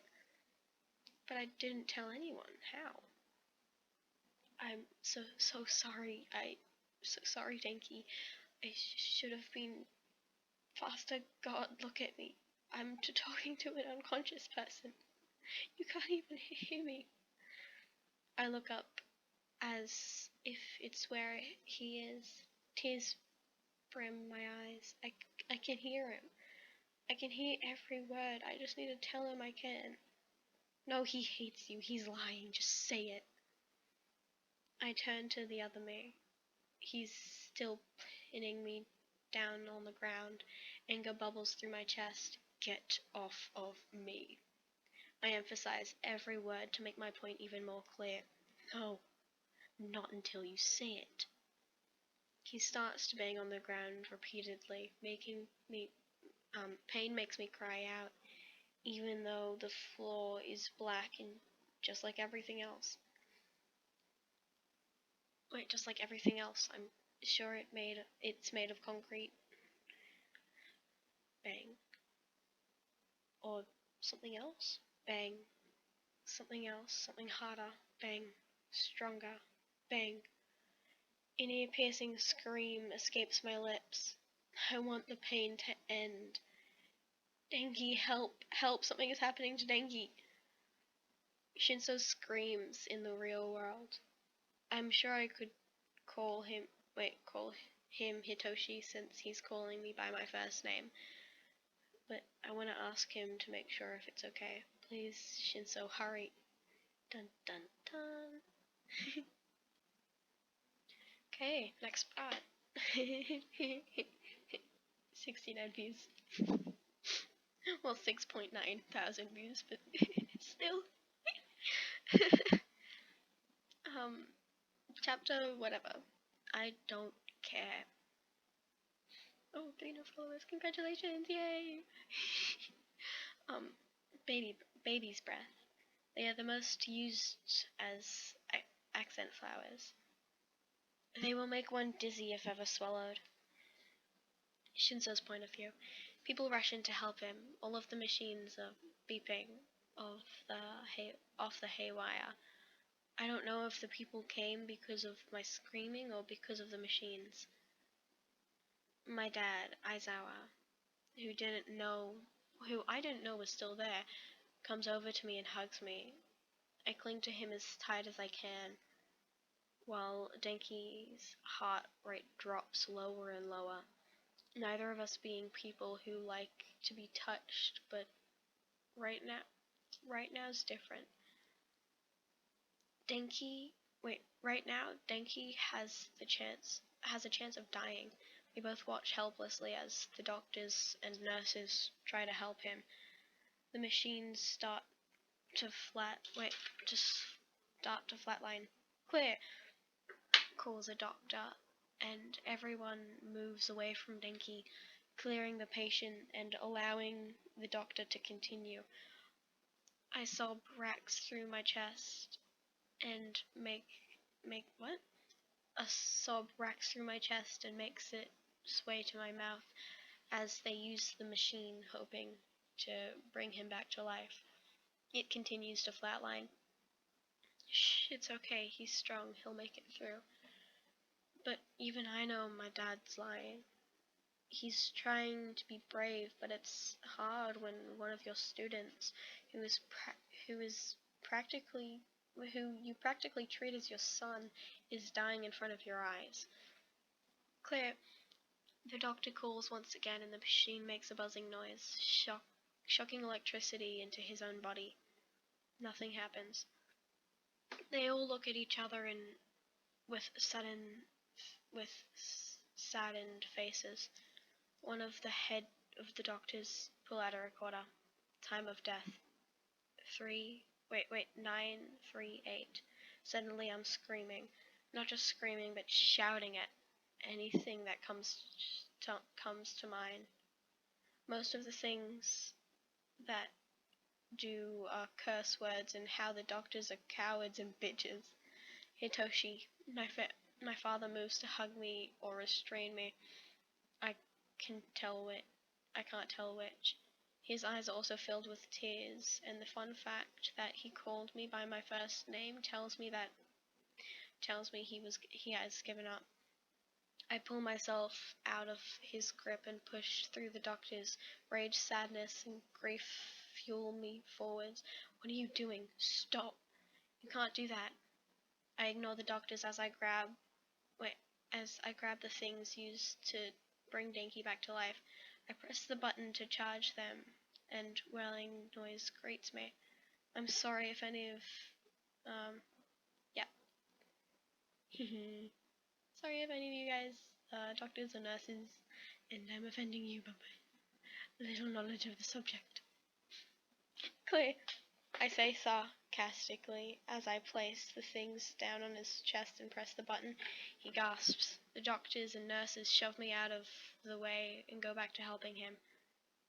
But I didn't tell anyone. How? I'm so sorry. So sorry, Denki. I should have been faster. God, look at me. I'm talking to an unconscious person. You can't even hear me. I look up as if it's where he is. Tears brim my eyes. I can hear him. I can hear every word. I just need to tell him I can. No, he hates you. He's lying. Just say it. I turn to the other me. He's still pinning me down on the ground. Anger bubbles through my chest. Get off of me. I emphasize every word to make my point even more clear. No, not until you say it. He starts to bang on the ground repeatedly, making me pain makes me cry out, even though the floor is black and just like everything else. Wait, just like everything else. I'm sure it's made of concrete. Bang. Or something else. Bang. Something else. Something harder. Bang. Stronger. Bang. An ear-piercing scream escapes my lips. I want the pain to end. Denki, help! Help! Something is happening to Denki! Shinso screams in the real world. I'm sure I could call him Hitoshi since he's calling me by my first name. But I want to ask him to make sure if it's okay. Please, Shinso, hurry. Dun dun dun. Okay, next part. 69 views. Well, 6.9 thousand views, but still. Chapter whatever. I don't care. Oh, 3 new followers. Congratulations, yay! Baby's breath. They are the most used as accent flowers. They will make one dizzy if ever swallowed. Shinso's point of view. People rush in to help him. All of the machines are beeping off the haywire. I don't know if the people came because of my screaming or because of the machines. My dad, Aizawa, who I didn't know was still there, comes over to me and hugs me. I cling to him as tight as I can, while Denki's heart rate drops lower and lower. Neither of us being people who like to be touched, but right now's different. Right now, Denki has a chance of dying. We both watch helplessly as the doctors and nurses try to help him. The machines start to flatline. Clear, calls a doctor, and everyone moves away from Denki, clearing the patient and allowing the doctor to continue. I sob racks through my chest and make what? A sob racks through my chest and makes it sway to my mouth as they use the machine, hoping to bring him back to life. It continues to flatline. Shh, it's okay, he's strong, he'll make it through. But even I know my dad's lying. He's trying to be brave, but it's hard when one of your students who you practically treat as your son is dying in front of your eyes. Clear. The doctor calls once again and the machine makes a buzzing noise, shocking electricity into his own body. Nothing happens. They all look at each other with saddened faces. One of the head of the doctors pull out a recorder. Time of death. 938. Suddenly I'm screaming. Not just screaming, but shouting at anything that comes to mind. Most of the things that do are curse words and how the doctors are cowards and bitches. Hitoshi, My father moves to hug me or restrain me. I can't tell which. His eyes are also filled with tears, and the fun fact that he called me by my first name tells me he has given up. I pull myself out of his grip and push through the doctors. Rage, sadness, and grief fuel me forwards. What are you doing? Stop. You can't do that. I ignore the doctors as I grab the things used to bring Dinky back to life. I press the button to charge them, and wailing noise greets me. I'm sorry if any of, yeah. Sorry if any of you guys, doctors or nurses, and I'm offending you by my little knowledge of the subject. Clear, I say sarcastically as I place the things down on his chest and press the button. He gasps. The doctors and nurses shove me out of the way and go back to helping him.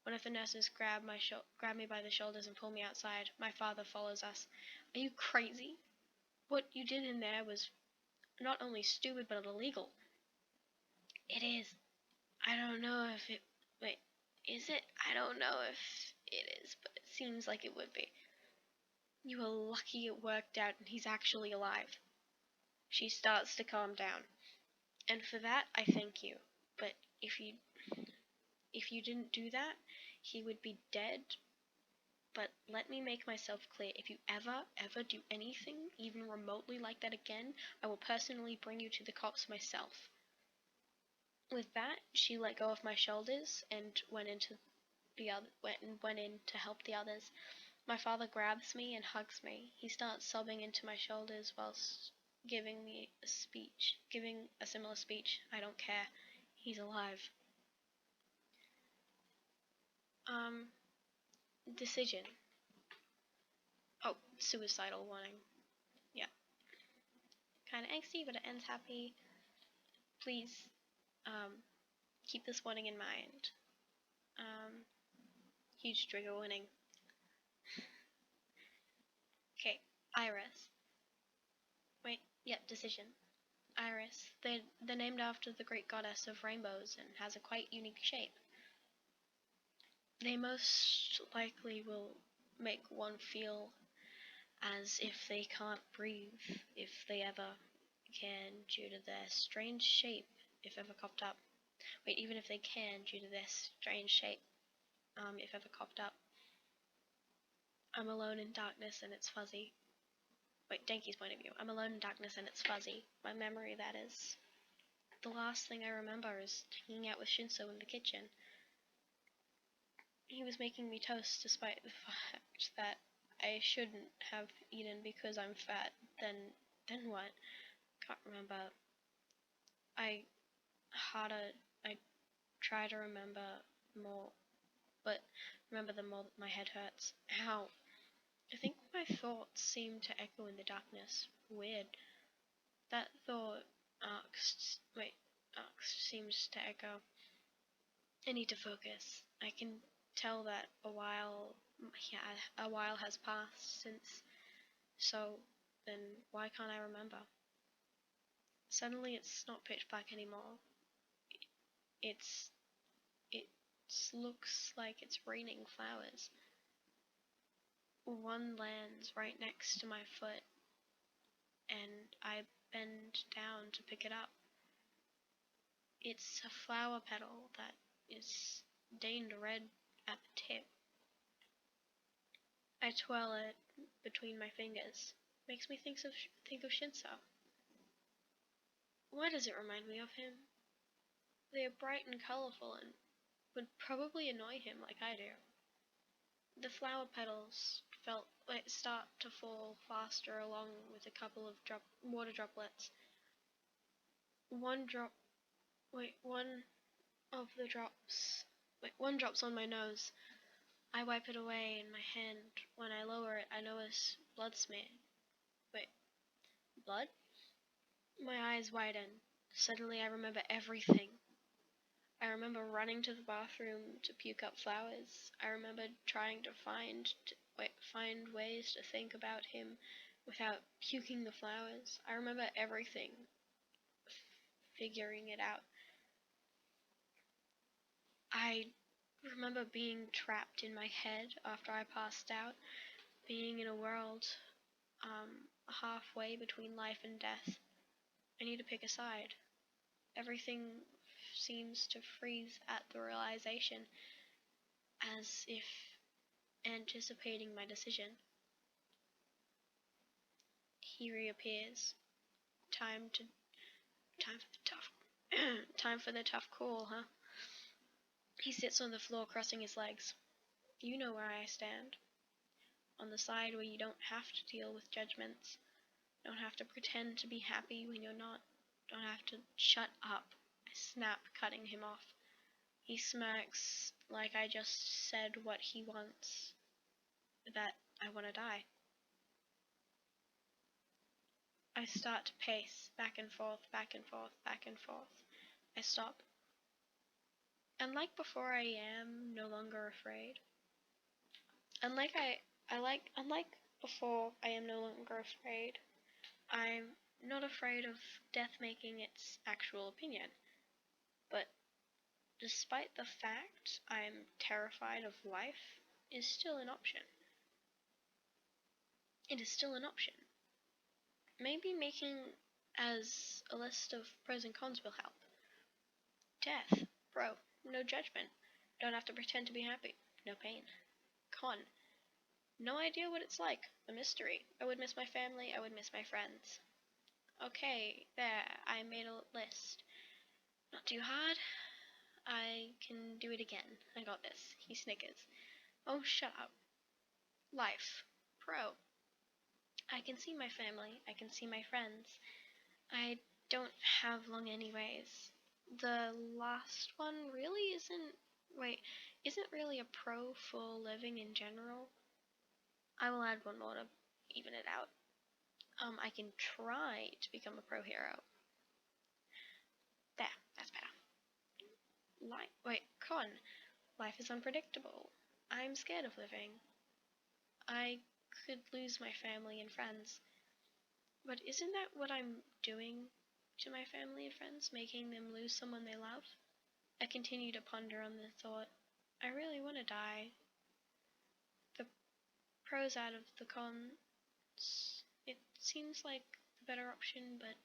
One of the nurses grab me by the shoulders and pull me outside. My father follows us. Are you crazy? What you did in there was not only stupid but illegal. It is. I don't know if it... Wait, is it? I don't know if it is, but it seems like it would be. You were lucky it worked out and he's actually alive. She starts to calm down. And for that, I thank you. But if you didn't do that, he would be dead. But let me make myself clear. If you ever do anything, even remotely like that again, I will personally bring you to the cops myself. With that, she let go of my shoulders and went in to help the others. My father grabs me and hugs me. He starts sobbing into my shoulders whilst giving a similar speech. I don't care. He's alive. Decision. Oh, suicidal warning. Yeah. Kinda angsty, but it ends happy. Please, keep this warning in mind. Huge trigger warning. Okay, Iris. Wait, yep, decision. Iris. They're named after the great goddess of rainbows and has a quite unique shape. They most likely will make one feel as if they can't breathe if they ever can due to their strange shape, if ever copped up. Wait, even if they can due to their strange shape, if ever copped up. I'm alone in darkness and it's fuzzy. Wait, Denki's point of view. I'm alone in darkness and it's fuzzy. My memory, that is. The last thing I remember is hanging out with Shinso in the kitchen. He was making me toast despite the fact that I shouldn't have eaten because I'm fat. Then what? Can't remember. I try to remember more, but remember the more that my head hurts. Ow. I think my thoughts seem to echo in the darkness. Weird. That thought seems to echo. I need to focus. I can tell that a while has passed since, so then why can't I remember? Suddenly it's not pitch black anymore. It looks like it's raining flowers. One lands right next to my foot, and I bend down to pick it up. It's a flower petal that is stained red at the tip. I twirl it between my fingers. Makes me think of Shinso. Why does it remind me of him? They are bright and colorful and would probably annoy him like I do. The flower petals start to fall faster along with a couple of water droplets. One drops on my nose. I wipe it away in my hand. When I lower it, I notice blood smear. Blood? My eyes widen. Suddenly I remember everything. I remember running to the bathroom to puke up flowers. I remember trying to find ways to think about him without puking the flowers. I remember everything. figuring it out. I remember being trapped in my head after I passed out, being in a world halfway between life and death. I need to pick a side. Everything seems to freeze at the realization, as if anticipating my decision. He reappears. Time for the tough time for the tough call, huh? He sits on the floor crossing his legs. You know where I stand. On the side where you don't have to deal with judgments. Don't have to pretend to be happy when you're not. Don't have to shut up. I snap, cutting him off. He smirks like I just said what he wants. That I want to die. I start to pace, back and forth, back and forth, back and forth. I stop. And like before, I am no longer afraid. Unlike before, I am no longer afraid. I'm not afraid of death making its actual opinion. But despite the fact I'm terrified of life, is still an option. It is still an option. Maybe making as a list of pros and cons will help. Death, bro, no judgment. Don't have to pretend to be happy. No pain. Con, no idea what it's like. A mystery. I would miss my family. I would miss my friends. Okay, there. I made a list. Not too hard. I can do it again. I got this. He snickers. Oh, shut up. Life. Pro. I can see my family. I can see my friends. I don't have long anyways. The last one really isn't really a pro for living in general. I will add one more to even it out. I can try to become a pro hero. There, that's better. Con. Life is unpredictable. I'm scared of living. I could lose my family and friends. But isn't that what I'm doing to my family and friends, making them lose someone they love? I continue to ponder on the thought. I really want to die. The pros out of the cons. It seems like the better option, but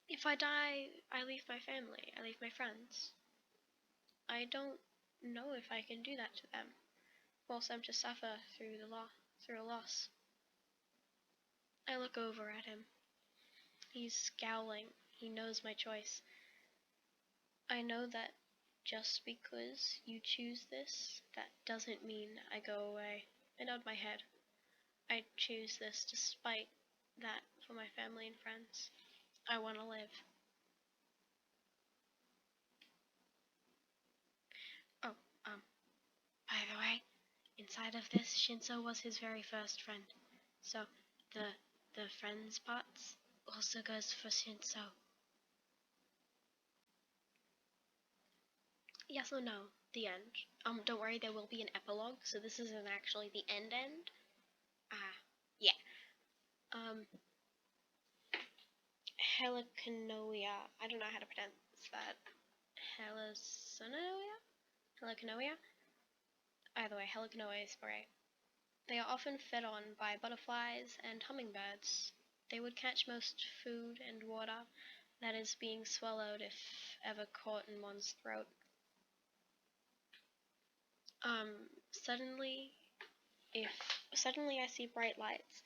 if I die, I leave my family, I leave my friends. I don't know if I can do that to them, force them to suffer through a loss. I look over at him. He's scowling. He knows my choice. I know that just because you choose this, that doesn't mean I go away. I nod my head. I choose this despite that for my family and friends. I want to live. Oh, by the way, inside of this, Shinso was his very first friend. So, the friends parts also goes for Shinso. Yes or no? The end. Don't worry, there will be an epilogue, so this isn't actually the end. Yeah. Helicanoia. I don't know how to pronounce that. Helicanoia? Either way, Helicanoia is great. They are often fed on by butterflies and hummingbirds. They would catch most food and water that is being swallowed if ever caught in one's throat. Suddenly I see bright lights.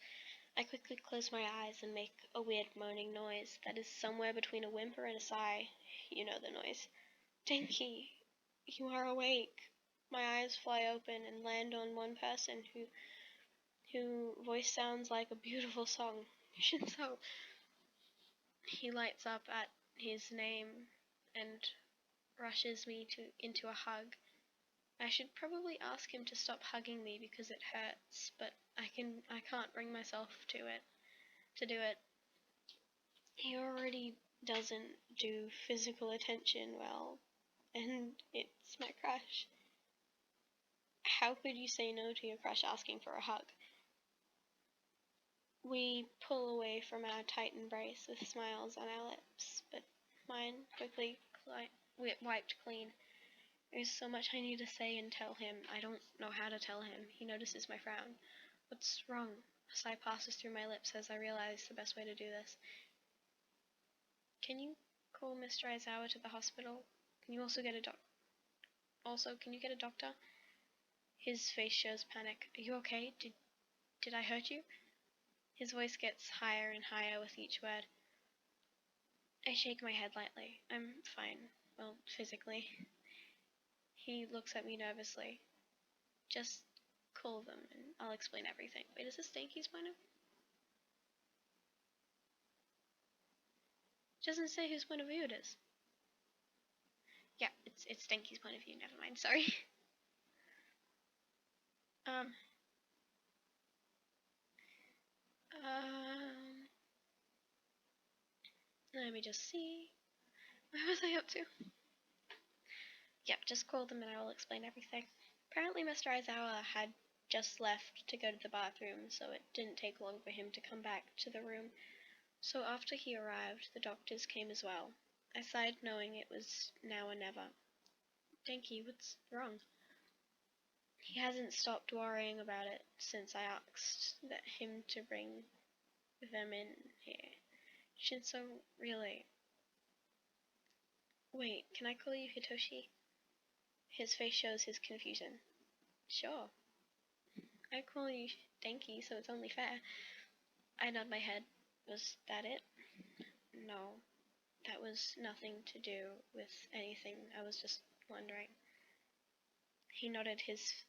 I quickly close my eyes and make a weird moaning noise that is somewhere between a whimper and a sigh. You know the noise. Dinky, you are awake. My eyes fly open and land on one person who voice sounds like a beautiful song. Shinso. He lights up at his name and rushes me into a hug. I should probably ask him to stop hugging me because it hurts, but I can't bring myself to do it. He already doesn't do physical attention well, and it's my crush. How could you say no to your crush asking for a hug? We pull away from our tight embrace with smiles on our lips, but mine quickly wiped clean. There's so much I need to say and tell him. I don't know how to tell him. He notices my frown. What's wrong? A sigh passes through my lips as I realize the best way to do this. Can you call Mr. Aizawa to the hospital? Can you also get a can you get a doctor? His face shows panic. Are you okay? Did I hurt you? His voice gets higher and higher with each word. I shake my head lightly. I'm fine. Well, physically. He looks at me nervously. Just call them and I'll explain everything. Wait, is this Stinky's point of view? It doesn't say whose point of view it is. Yeah, it's Stinky's point of view. Never mind. Sorry. Um, let me just see. What was I up to? Yep, just call them and I will explain everything. Apparently Mr. Aizawa had just left to go to the bathroom, so it didn't take long for him to come back to the room. So after he arrived, the doctors came as well. I sighed knowing it was now or never. Denki, what's wrong? He hasn't stopped worrying about it since I asked him to bring them in here. Shinso, really? Wait, can I call you Hitoshi? His face shows his confusion. Sure. I call you Denki, so it's only fair. I nod my head. Was that it? No, that was nothing to do with anything. I was just wondering. He nodded his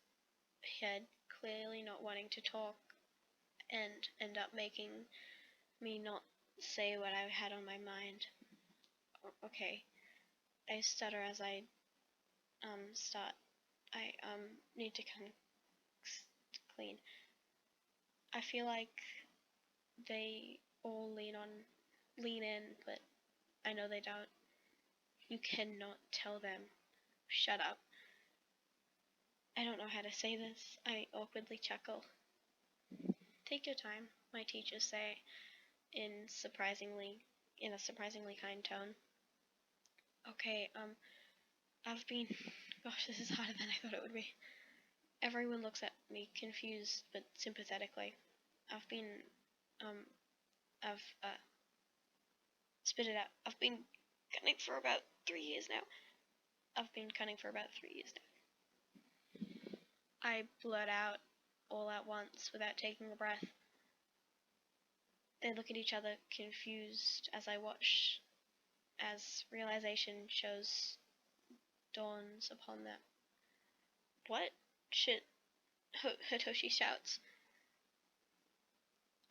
head, clearly not wanting to talk, and end up making me not say what I had on my mind. Okay. I stutter as I start. I need to come clean. I feel like they all lean in, but I know they don't. You cannot tell them. Shut up. I don't know how to say this. I awkwardly chuckle. Take your time, my teachers say in a surprisingly kind tone. Okay, I've been gosh, this is harder than I thought it would be. Everyone looks at me confused but sympathetically. I've spit it out. I've been cunning for about 3 years now. I blurt out all at once without taking a breath. They look at each other confused as I watch as realization dawns upon them. What? Shit, Hitoshi shouts.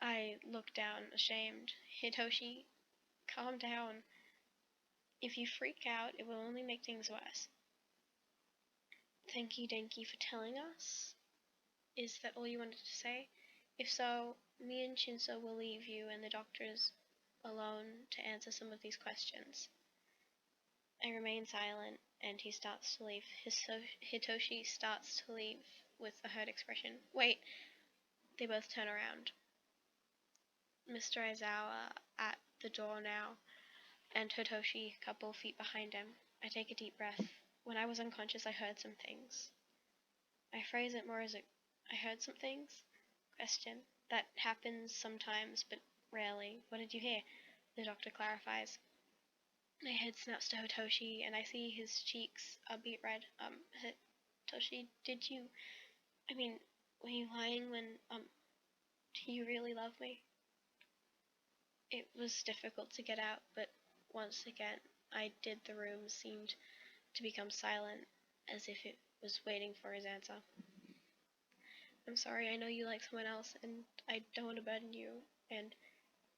I look down, ashamed. Hitoshi, calm down. If you freak out, it will only make things worse. Thank you, Denki, for telling us. Is that all you wanted to say? If so, me and Shinso will leave you and the doctors alone to answer some of these questions. I remain silent, and he starts to leave. Hitoshi starts to leave with a hurt expression. Wait! They both turn around. Mr. Aizawa at the door now, and Hitoshi a couple feet behind him. I take a deep breath. When I was unconscious, I heard some things. I phrase it more as I heard some things? Question. That happens sometimes, but rarely. What did you hear? The doctor clarifies. My head snaps to Hitoshi, and I see his cheeks a beet red. Hitoshi, were you lying when, do you really love me? It was difficult to get out, but once again, the room seemed to become silent, as if it was waiting for his answer. I'm sorry, I know you like someone else, and I don't want to burden you, and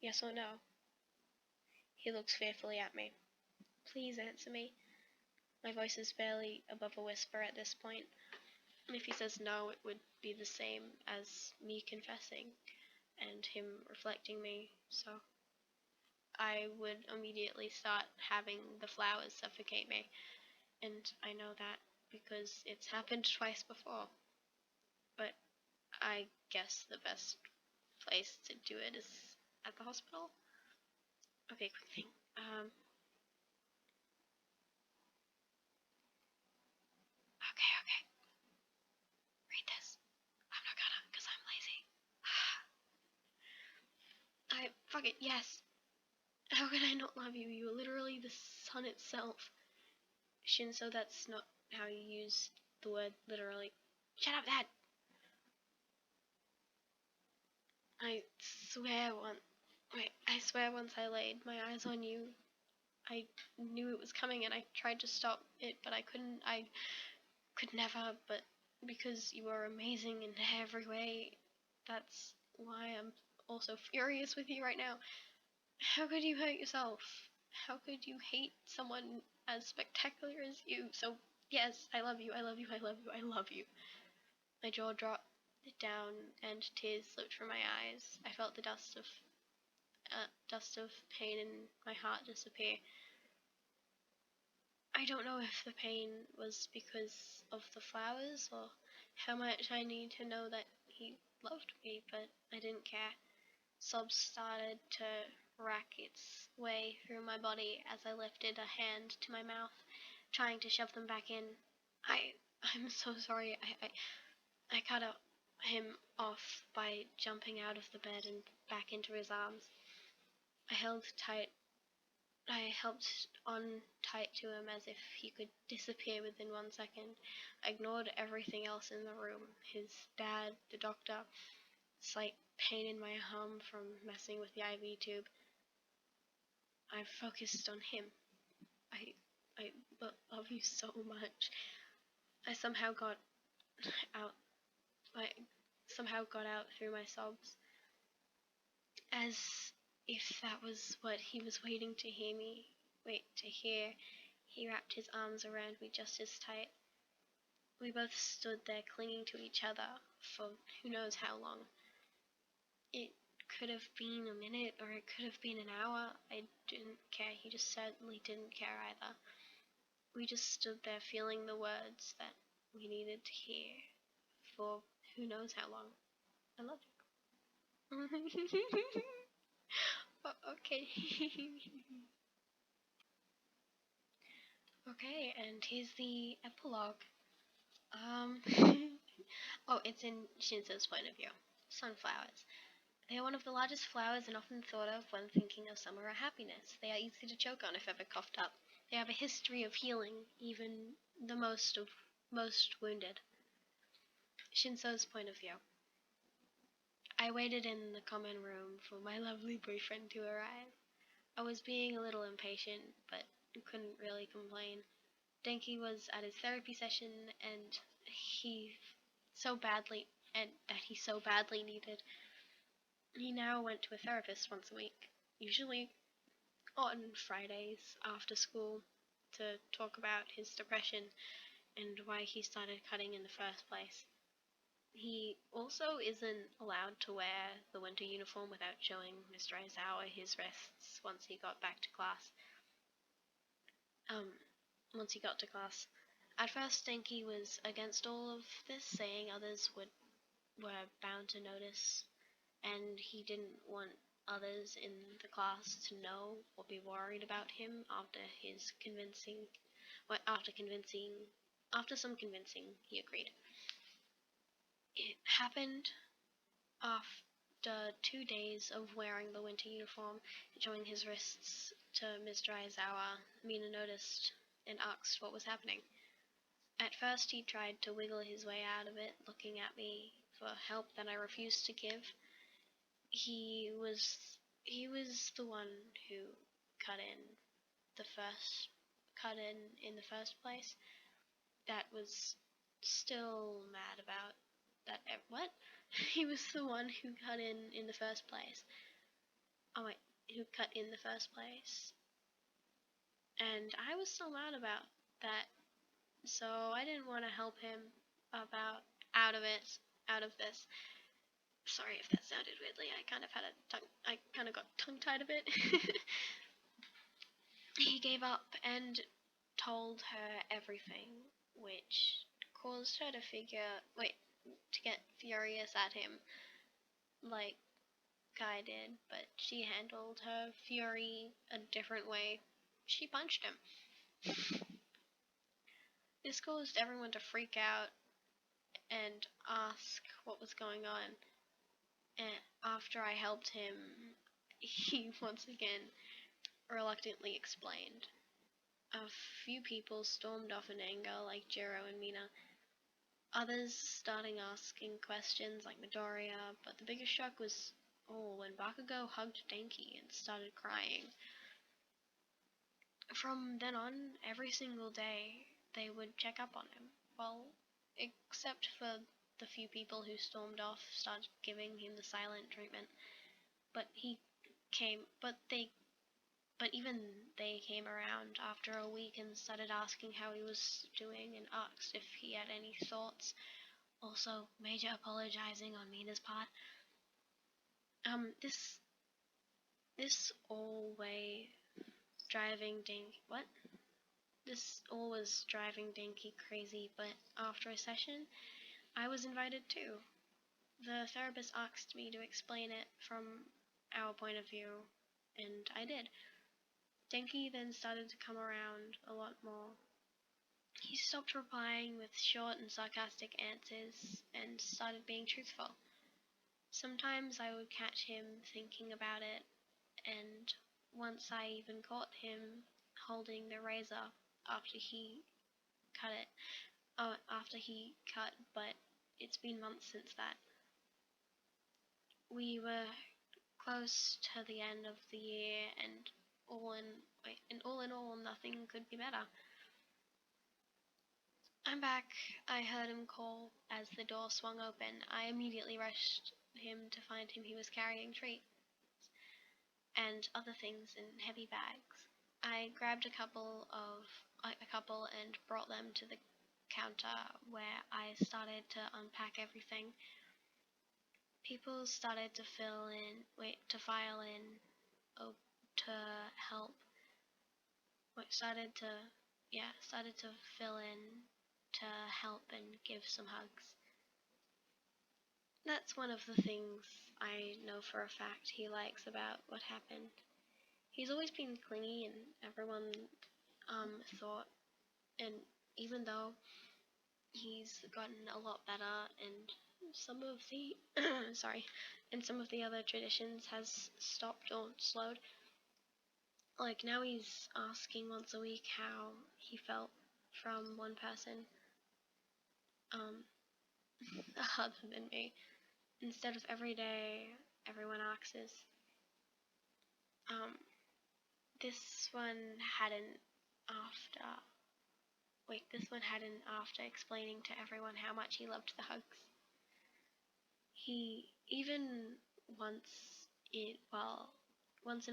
yes or no? He looks fearfully at me. Please answer me. My voice is barely above a whisper at this point, and if he says no, it would be the same as me confessing, and him reflecting me, so I would immediately start having the flowers suffocate me, and I know that because it's happened twice before. But I guess the best place to do it is at the hospital. Okay, quick thing. Okay. Read this. I'm not gonna, because I'm lazy. Fuck it, yes. How could I not love you? You are literally the sun itself. Shinso, that's not how you use the word literally. Shut up, Dad! I swear once I laid my eyes on you, I knew it was coming and I tried to stop it, but I couldn't. I could never, but because you are amazing in every way, that's why I'm also furious with you right now. How could you hurt yourself? How could you hate someone as spectacular as you? So, yes, I love you, I love you, I love you, I love you. My jaw dropped down and tears slipped from my eyes. I felt the dust of pain in my heart disappear. I don't know if the pain was because of the flowers or how much I need to know that he loved me, but I didn't care. Sobs started to rack its way through my body as I lifted a hand to my mouth, trying to shove them back in. I'm so sorry. I cut him off by jumping out of the bed and back into his arms. I helped on tight to him as if he could disappear within 1 second. I ignored everything else in the room. His dad, the doctor, slight pain in my arm from messing with the IV tube. I focused on him. I love you so much. I somehow got out through my sobs, as if that was what he was waiting to hear. He wrapped his arms around me just as tight. We both stood there clinging to each other for who knows how long. It could have been a minute or it could have been an hour. I didn't care. He just certainly didn't care either. We just stood there feeling the words that we needed to hear for who knows how long. I love you. Okay. Okay, and here's the epilogue. Oh, it's in Shinso's point of view. Sunflowers. They are one of the largest flowers and often thought of when thinking of summer or happiness. They are easy to choke on if ever coughed up. They have a history of healing, even the most wounded. Shinso's point of view. I waited in the common room for my lovely boyfriend to arrive. I was being a little impatient, but couldn't really complain. Denki was at his therapy session and he so badly needed. He now went to a therapist once a week, usually on Fridays after school, to talk about his depression and why he started cutting in the first place. He also isn't allowed to wear the winter uniform without showing Mr. Aizawa his wrists once he got to class. At first, Denki was against all of this, saying others were bound to notice, and he didn't want others in the class to know or be worried about him. After some convincing, he agreed. It happened after 2 days of wearing the winter uniform and showing his wrists to Mr. Aizawa. Mina noticed and asked what was happening. At first he tried to wiggle his way out of it, looking at me for help that I refused to give. He was the one who cut in the first place. That was still mad about that. What? He was the one who cut in the first place. Oh wait, who cut in the first place. And I was still mad about that. So I didn't want to help him out of this. Sorry if that sounded weirdly. I kind of got tongue-tied a bit. He gave up and told her everything, which caused her to get furious at him. Like, Sky did, but she handled her fury a different way. She punched him. This caused everyone to freak out and ask what was going on. And after I helped him, he once again reluctantly explained. A few people stormed off in anger, like Jiro and Mina. Others starting asking questions, like Midoriya, but the biggest shock was when Bakugo hugged Denki and started crying. From then on, every single day, they would check up on him. Well, except for the few people who stormed off, started giving him the silent treatment. But even they came around after a week and started asking how he was doing and asked if he had any thoughts. Also, major apologizing on Mina's part. This all was driving Denki crazy, but after a session, I was invited too. The therapist asked me to explain it from our point of view, and I did. Denki then started to come around a lot more. He stopped replying with short and sarcastic answers and started being truthful. Sometimes I would catch him thinking about it, and once I even caught him holding the razor after he cut, but it's been months since that. We were close to the end of the year, and all in all, nothing could be better. I'm back. I heard him call as the door swung open. I immediately rushed him to find him. He was carrying treats and other things in heavy bags. I grabbed a couple and brought them to the counter where I started to unpack everything. People started to file in, to help. Started to fill in to help and give some hugs. That's one of the things I know for a fact he likes about what happened. He's always been clingy, and everyone thought, and even though he's gotten a lot better, and some of the some of the other traditions has stopped or slowed. Like now he's asking once a week how he felt from one person other than me. Instead of every day, everyone asks. This one hadn't after explaining to everyone how much he loved the hugs. He even once in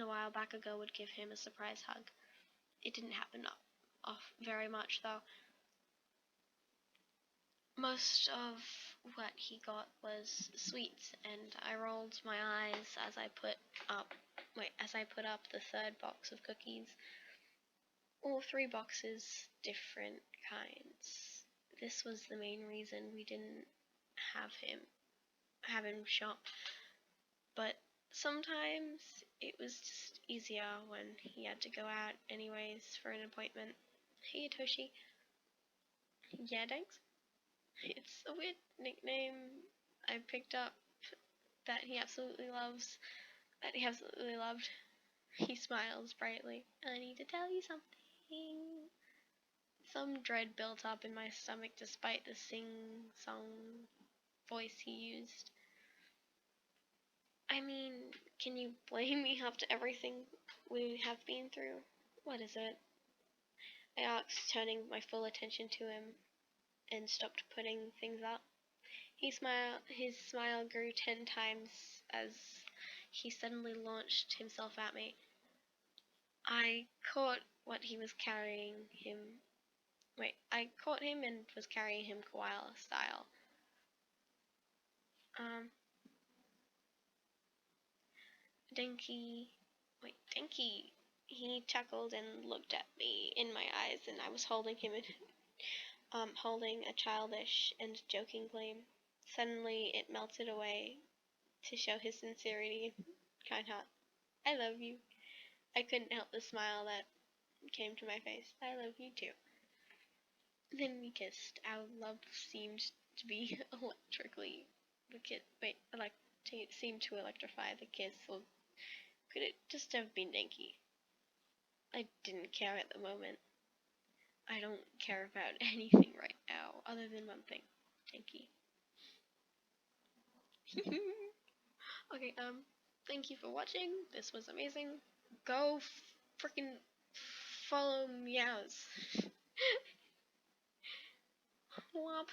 a while Bakugo would give him a surprise hug. It didn't happen very much though. Most of what he got was sweets, and I rolled my eyes as I put up the third box of cookies. All 3 boxes, different kinds. This was the main reason we didn't have him shop. But sometimes it was just easier when he had to go out anyways for an appointment. Hey Toshi. Yeah, thanks. It's a weird nickname I picked up that he absolutely loved. He smiles brightly. I need to tell you something. Some dread built up in my stomach despite the sing-song voice he used. I mean, can you blame me after everything we have been through? What is it? I asked, turning my full attention to him, and stopped putting things up. His smile grew 10 times as he suddenly launched himself at me. I caught him and was carrying him koala style. Denki. He chuckled and looked at me in my eyes, and I was holding him holding a childish and joking gleam. Suddenly it melted away to show his sincerity and kind heart. I love you. I couldn't help the smile that came to my face. I love you too. Then we kissed. Our love seemed to be electrically. Seemed to electrify the kiss, or could it just have been Denki? I didn't care at the moment. I don't care about anything right now, other than one thing. Denki. Okay, thank you for watching. This was amazing. Go freaking follow Meows. Womp.